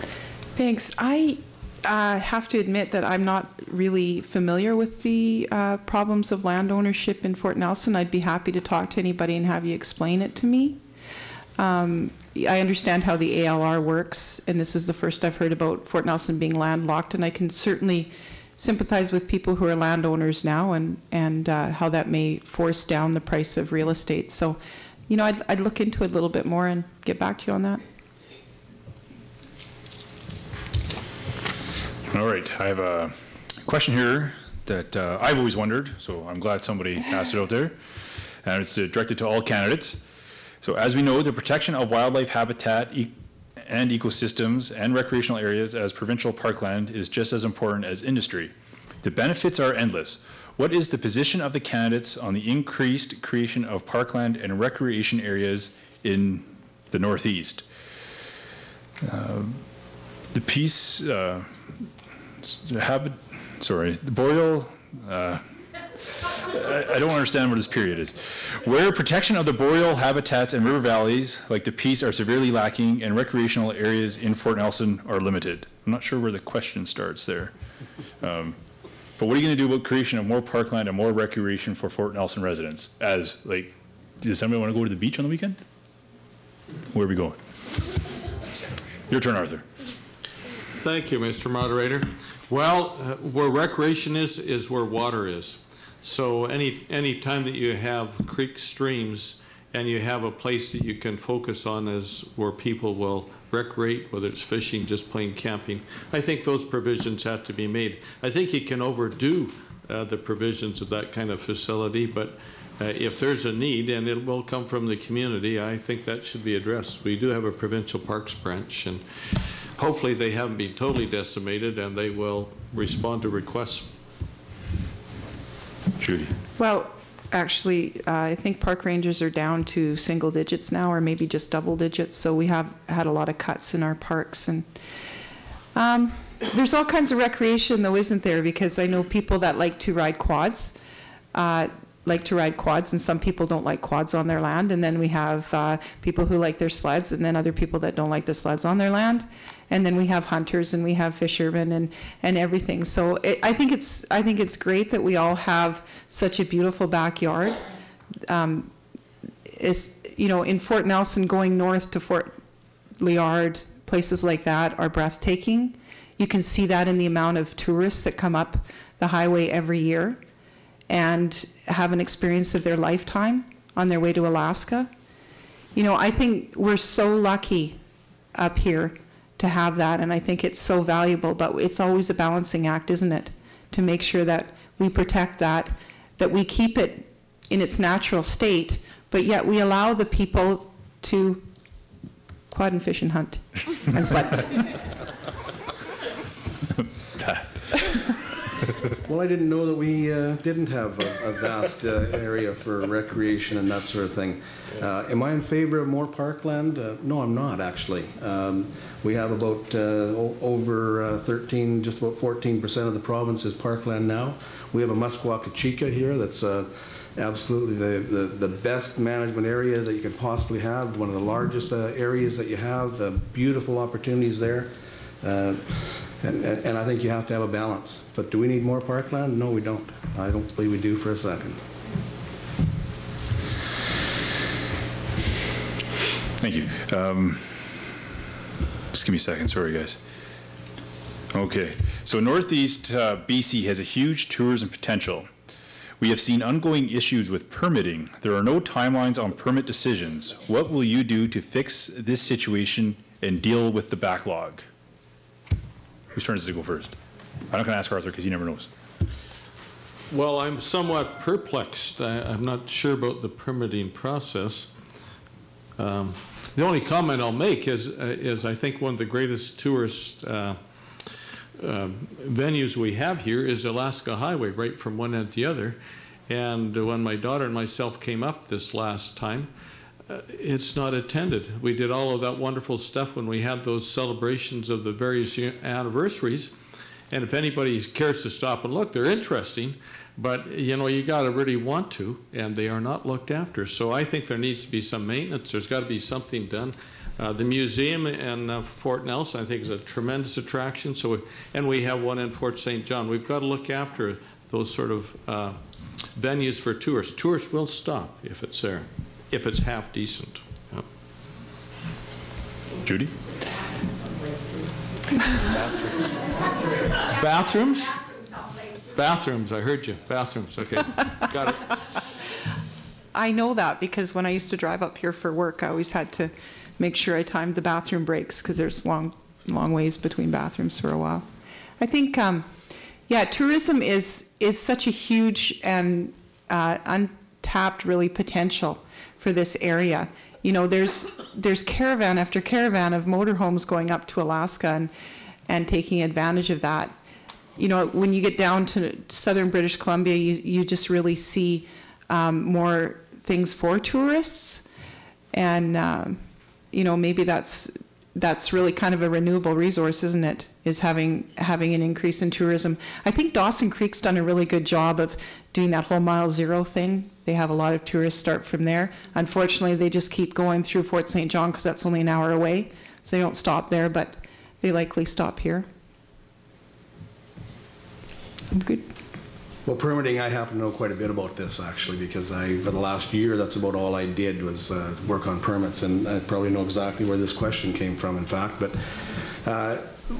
Thanks. I have to admit that I'm not really familiar with the problems of land ownership in Fort Nelson. I'd be happy to talk to anybody and have you explain it to me. I understand how the ALR works, and this is the first I've heard about Fort Nelson being landlocked, and I can certainly sympathize with people who are landowners now and how that may force down the price of real estate. So, you know, I'd look into it a little bit more and get back to you on that. All right, I have a question here that I've always wondered, so I'm glad somebody asked it out there, and it's directed to all candidates. So as we know, the protection of wildlife habitat and ecosystems and recreational areas as provincial parkland is just as important as industry. The benefits are endless. What is the position of the candidates on the increased creation of parkland and recreation areas in the Northeast? The piece, the boreal, I don't understand what this period is. Where protection of the boreal habitats and river valleys like the Peace are severely lacking and recreational areas in Fort Nelson are limited. I'm not sure where the question starts there. But what are you going to do about creation of more parkland and more recreation for Fort Nelson residents? As, like, does somebody want to go to the beach on the weekend? Where are we going? Your turn, Arthur. Thank you, Mr. Moderator. Well, where recreation is where water is. So any time that you have creeks, streams, and you have a place that you can focus on as where people will recreate, whether it's fishing, just plain camping, I think those provisions have to be made. I think you can overdo the provisions of that kind of facility, but if there's a need, and it will come from the community, I think that should be addressed. We do have a provincial parks branch, and hopefully they haven't been totally decimated and they will respond to requests. Judy. Well, actually, I think park rangers are down to single digits now, or maybe just double digits. So we have had a lot of cuts in our parks, and there's all kinds of recreation, though, isn't there? Because I know people that like to ride quads, and some people don't like quads on their land. And then we have people who like their sleds, and then other people that don't like the sleds on their land. And then we have hunters, and we have fishermen, and everything. So I think it's great that we all have such a beautiful backyard. In Fort Nelson, going north to Fort Liard, places like that are breathtaking. You can see that in the amount of tourists that come up the highway every year and have an experience of their lifetime on their way to Alaska. I think we're so lucky up here to have that, and I think it's so valuable, but it's always a balancing act, isn't it? To make sure that we protect that we keep it in its natural state, but yet we allow the people to quad and fish and hunt and sled. Well, I didn't know that we didn't have a vast area for recreation and that sort of thing. Am I in favor of more parkland? No, I'm not, actually. We have about over 13, just about 14% of the province is parkland now. We have a Musqueam here that's absolutely the best management area that you could possibly have, one of the largest areas that you have, beautiful opportunities there. And I think you have to have a balance. But do we need more parkland? No, we don't. I don't believe we do for a second. Thank you. Just give me a second. Sorry, guys. Okay. So Northeast BC has a huge tourism potential. We have seen ongoing issues with permitting. There are no timelines on permit decisions. What will you do to fix this situation and deal with the backlog? Whose turn is it to go first? I'm not going to ask Arthur because he never knows. Well, I'm somewhat perplexed. I'm not sure about the permitting process. The only comment I'll make is I think one of the greatest tourist venues we have here is Alaska Highway, right from one end to the other. And when my daughter and myself came up this last time, it's not attended. We did all of that wonderful stuff when we had those celebrations of the various anniversaries. And if anybody cares to stop and look, they're interesting. But, you got to really want to, and they are not looked after. So I think there needs to be some maintenance. There's got to be something done. The museum in Fort Nelson, I think, is a tremendous attraction. And we have one in Fort St. John. We've got to look after those sort of venues for tourists. Tourists will stop if it's there, if it's half decent. Yep. Judy? Bathrooms? Bathrooms, I heard you. Bathrooms, okay. Got it. I know that because when I used to drive up here for work, I always had to make sure I timed the bathroom breaks because there's long ways between bathrooms for a while. I think, tourism is such a huge and untapped, really, potential for this area. There's caravan after caravan of motorhomes going up to Alaska and taking advantage of that. When you get down to southern British Columbia, you just really see more things for tourists, and maybe that's really kind of a renewable resource, isn't it? Is having an increase in tourism. I think Dawson Creek's done a really good job of doing that whole Mile Zero thing. They have a lot of tourists start from there. Unfortunately, they just keep going through Fort St. John because that's only an hour away, so they don't stop there, but they likely stop here. I'm good. Well, permitting, I happen to know quite a bit about this, actually, because for the last year, that's about all I did was work on permits, and I probably know exactly where this question came from, in fact. But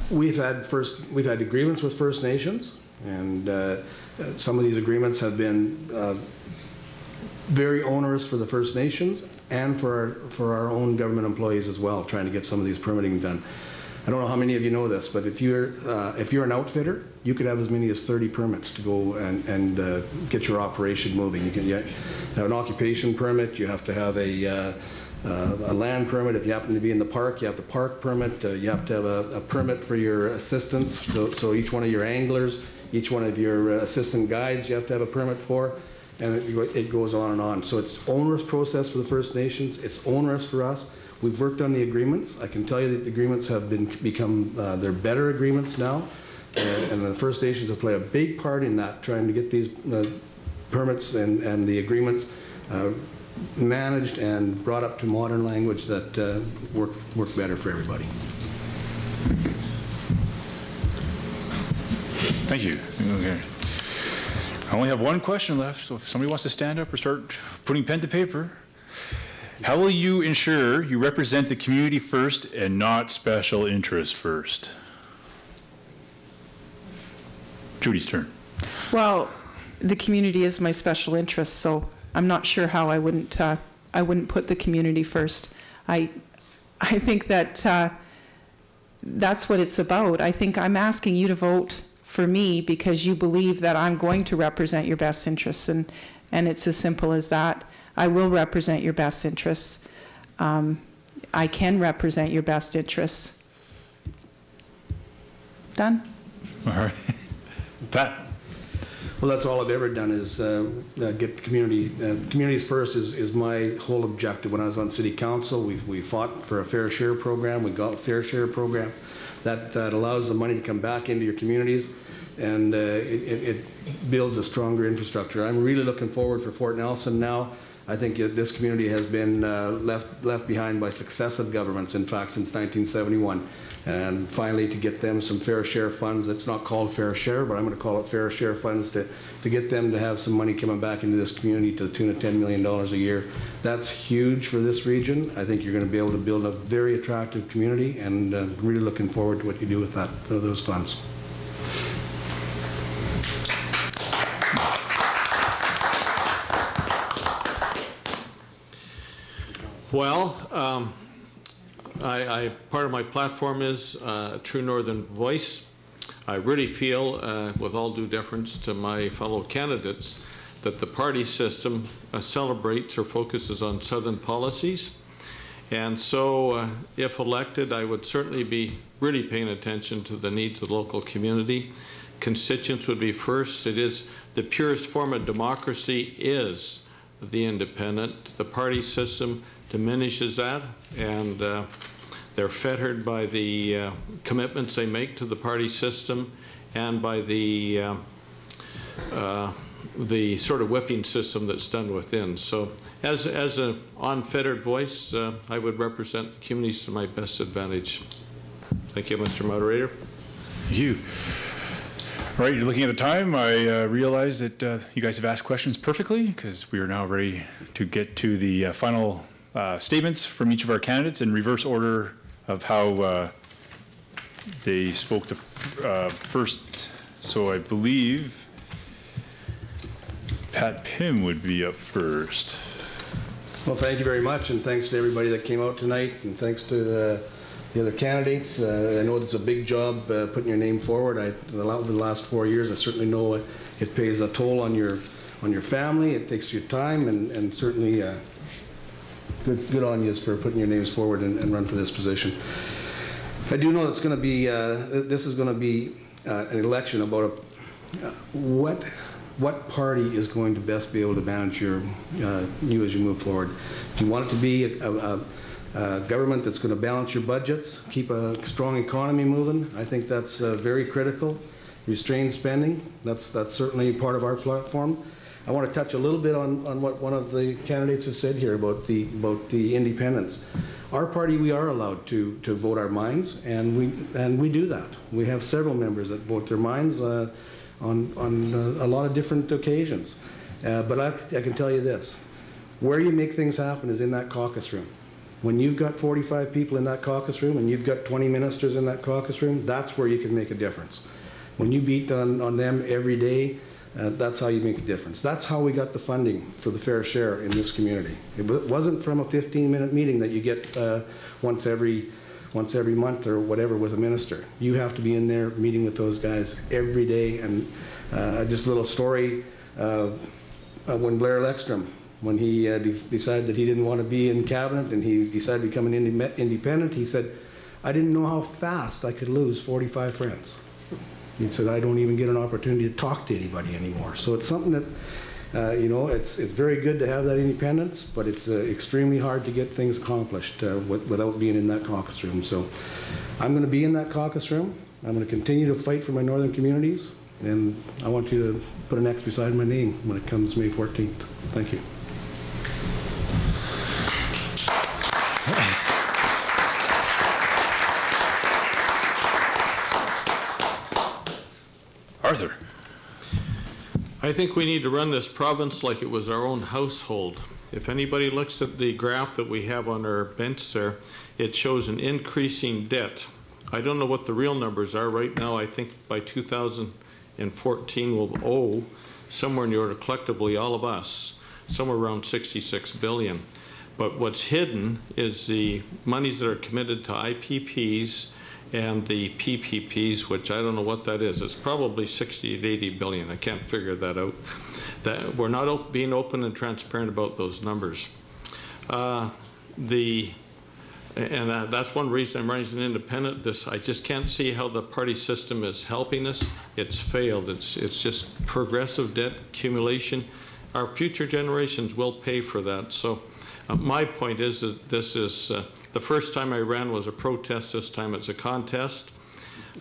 we've had agreements with First Nations, and some of these agreements have been very onerous for the First Nations and for our own government employees as well, trying to get some of these permitting done. I don't know how many of you know this, but if you're an outfitter, you could have as many as 30 permits to go and get your operation moving. You have an occupation permit. You have to have a a land permit. If you happen to be in the park, you have the park permit. You have to have a permit for your assistants. So each one of your anglers, each one of your assistant guides, you have to have a permit for. And it goes on and on. So it's onerous process for the First Nations. It's onerous for us. We've worked on the agreements. I can tell you that the agreements have become they're better agreements now. And the First Nations have played a big part in that, trying to get these permits and the agreements managed and brought up to modern language that work better for everybody. Thank you. Okay. I only have one question left, so if somebody wants to stand up or start putting pen to paper. How will you ensure you represent the community first and not special interest first? Judy's turn. Well, the community is my special interest, so I'm not sure how I wouldn't put the community first. I think that that's what it's about. I think I'm asking you to vote for me because you believe that I'm going to represent your best interests, and it's as simple as that. I will represent your best interests. I can represent your best interests. Done? All right. Pat? Well, that's all I've ever done is get the community. Communities first is my whole objective. When I was on city council, we fought for a fair share program. We got a fair share program that allows the money to come back into your communities, and it builds a stronger infrastructure. I'm really looking forward for Fort Nelson now. I think this community has been left behind by successive governments, in fact, since 1971. And finally, to get them some fair share funds. It's not called fair share, but I'm going to call it fair share funds to get them to have some money coming back into this community to the tune of $10 million a year. That's huge for this region. I think you're going to be able to build a very attractive community, and really looking forward to what you do with those funds. Well, part of my platform is a true Northern voice. I really feel, with all due deference to my fellow candidates, that the party system celebrates or focuses on Southern policies. And so, if elected, I would certainly be really paying attention to the needs of the local community. Constituents would be first. It is the purest form of democracy is the independent. The party system diminishes that, and they're fettered by the commitments they make to the party system and by the sort of whipping system that's done within. So as an unfettered voice, I would represent the communities to my best advantage. Thank you, Mr. Moderator. Thank you. All right, you're looking at the time. I realize that you guys have asked questions perfectly, because we are now ready to get to the final statements from each of our candidates in reverse order of how they spoke to first. So I believe Pat Pimm would be up first. Well, thank you very much, and thanks to everybody that came out tonight, and thanks to the other candidates. I know it's a big job putting your name forward. Over the last 4 years, I certainly know it pays a toll on your family. It takes your time, and certainly good on you for putting your names forward and run for this position. I do know it's going to be this is going to be an election about what party is going to best be able to manage you as you move forward. Do you want it to be a government that's going to balance your budgets, keep a strong economy moving? I think that's very critical. Restrain spending, that's certainly part of our platform. I want to touch a little bit on what one of the candidates has said here about the independents. Our party, we are allowed to vote our minds, and we do that. We have several members that vote their minds on a lot of different occasions. But I can tell you this: where you make things happen is in that caucus room. When you've got 45 people in that caucus room and you've got 20 ministers in that caucus room, that's where you can make a difference. When you beat on them every day, that's how you make a difference. That's how we got the funding for the fair share in this community. It wasn't from a 15-minute meeting that you get once every month or whatever with a minister. You have to be in there meeting with those guys every day. And just a little story, when Blair Leckstrom when he decided that he didn't want to be in cabinet and he decided to become an independent, he said, I didn't know how fast I could lose 45 friends. He said, I don't even get an opportunity to talk to anybody anymore. So it's something that, you know, it's very good to have that independence, but it's extremely hard to get things accomplished without being in that caucus room. So I'm going to be in that caucus room. I'm going to continue to fight for my northern communities, and I want you to put an X beside my name when it comes May 14th. Thank you. Arthur. I think we need to run this province like it was our own household. If anybody looks at the graph that we have on our bench there, it shows an increasing debt. I don't know what the real numbers are right now. I think by 2014 we'll owe somewhere in the order, collectively, all of us, somewhere around 66 billion. But what's hidden is the monies that are committed to IPPs and the PPPs, which I don't know what that is. It's probably 60 to 80 billion. I can't figure that out. That we're not being open and transparent about those numbers. That's one reason I'm running as an independent. I just can't see how the party system is helping us. It's failed. It's just progressive debt accumulation. Our future generations will pay for that. So my point is that this is the first time I ran was a protest. This time it's a contest.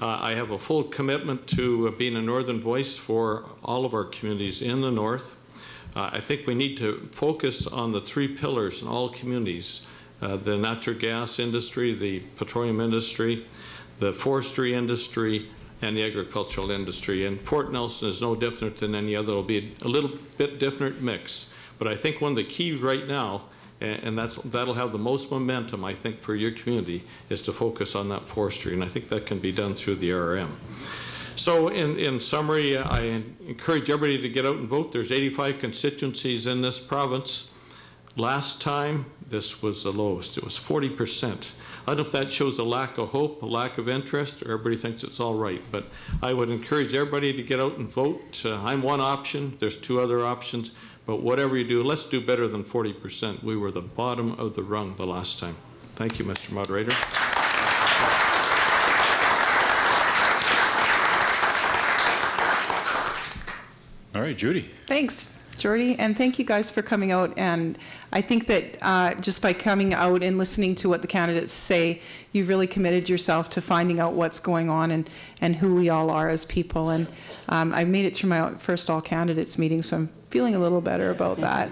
I have a full commitment to being a northern voice for all of our communities in the north. I think we need to focus on the three pillars in all communities. The natural gas industry, the petroleum industry, the forestry industry, and the agricultural industry. And Fort Nelson is no different than any other. It'll be a little bit different mix. But I think one of the key right now, and that'll have the most momentum, I think, for your community, is to focus on that forestry. And I think that can be done through the RRM. So in summary, I encourage everybody to get out and vote. There's 85 constituencies in this province. Last time, this was the lowest. It was 40%. I don't know if that shows a lack of hope, a lack of interest, or everybody thinks it's all right. But I would encourage everybody to get out and vote. I'm one option. There's two other options. But whatever you do, let's do better than 40%. We were the bottom of the rung the last time. Thank you, Mr. Moderator. All right, Judy. Thanks, Geordie, and thank you guys for coming out. And I think that just by coming out and listening to what the candidates say, you've really committed yourself to finding out what's going on and who we all are as people. And I've made it through my first all candidates meeting, so I'm feeling a little better about that.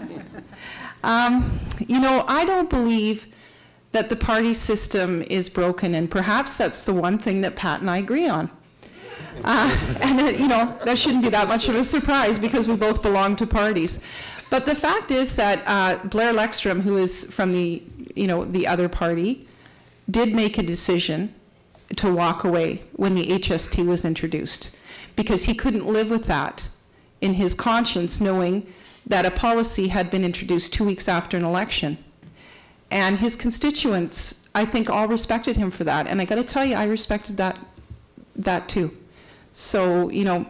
You know, I don't believe that the party system is broken, and perhaps that's the one thing that Pat and I agree on. You know, that shouldn't be that much of a surprise because we both belong to parties. But the fact is that Blair Leckstrom, who is from the other party, did make a decision to walk away when the HST was introduced because he couldn't live with that in his conscience, knowing that a policy had been introduced 2 weeks after an election. And his constituents, I think, all respected him for that. And I got to tell you, I respected that too. So, you know,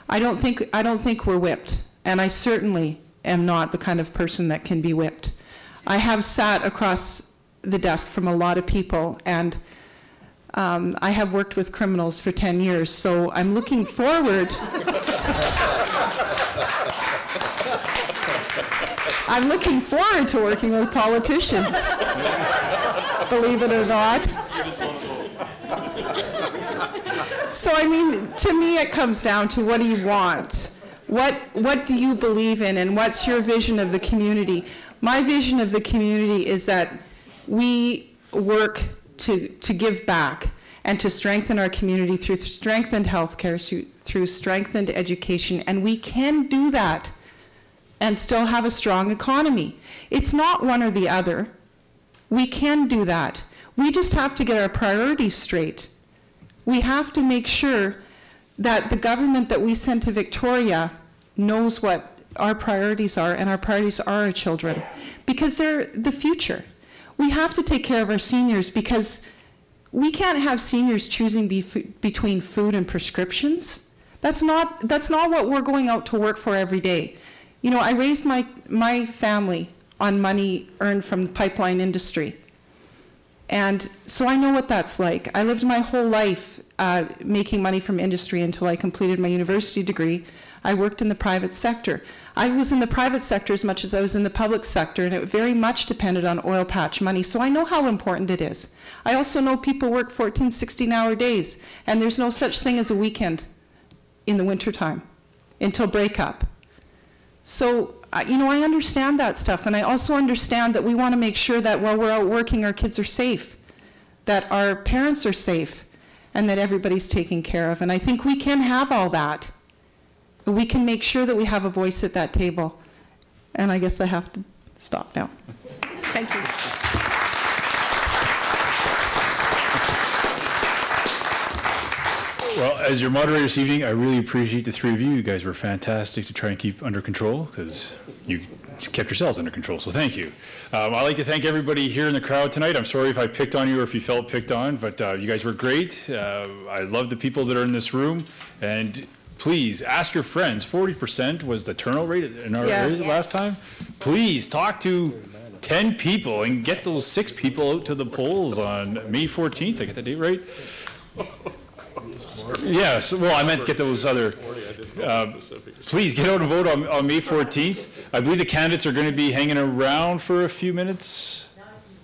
I don't think we're whipped, and I certainly am not the kind of person that can be whipped. I have sat across the desk from a lot of people, and I have worked with criminals for 10 years, so I'm looking forward. I'm looking forward to working with politicians, believe it or not. So, I mean, to me, it comes down to what do you want? What do you believe in, and what's your vision of the community? My vision of the community is that we work to give back and to strengthen our community through strengthened healthcare, through strengthened education, and we can do that and still have a strong economy. It's not one or the other. We can do that. We just have to get our priorities straight. We have to make sure that the government that we send to Victoria knows what our priorities are, and our priorities are our children, because they're the future. We have to take care of our seniors, because we can't have seniors choosing between food and prescriptions. That's not what we're going out to work for every day. You know, I raised my family on money earned from the pipeline industry. And so I know what that's like. I lived my whole life making money from industry until I completed my university degree. I worked in the private sector. I was in the private sector as much as I was in the public sector, and it very much depended on oil patch money, so I know how important it is. I also know people work 14, 16-hour days, and there's no such thing as a weekend in the wintertime until breakup. So, you know, I understand that stuff, and I also understand that we want to make sure that while we're out working, our kids are safe, that our parents are safe, and that everybody's taken care of. And I think we can have all that. We can make sure that we have a voice at that table. And I guess I have to stop now. Thank you. Well, as your moderator this evening, I really appreciate the three of you. You guys were fantastic to try and keep under control, because you kept yourselves under control, so thank you. I'd like to thank everybody here in the crowd tonight. I'm sorry if I picked on you or if you felt picked on, but you guys were great. I love the people that are in this room, and please ask your friends. 40% was the turnout rate in our area last time. Please talk to 10 people and get those 6 people out to the polls on May 14th. I get that date right? Yes, well, I meant to get those other, please get out and vote on May 14th. I believe the candidates are going to be hanging around for a few minutes.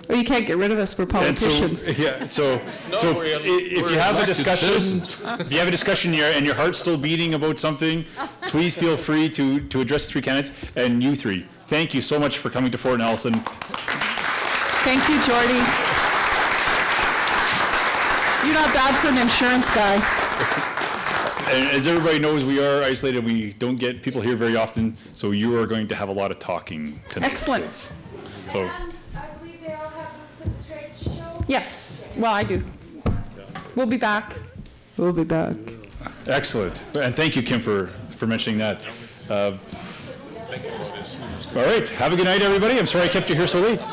Well, you can't get rid of us, we're politicians. So, yeah, so if you have a discussion, if you have a discussion and your heart's still beating about something, please feel free to address the 3 candidates. And you 3, thank you so much for coming to Fort Nelson. Thank you, Geordie. You're not bad for an insurance guy. And as everybody knows, we are isolated. We don't get people here very often, so you are going to have a lot of talking tonight. Excellent. So. Yes, well, I do. We'll be back. We'll be back. Excellent. And thank you, Kim, for mentioning that. All right. Have a good night, everybody. I'm sorry I kept you here so late.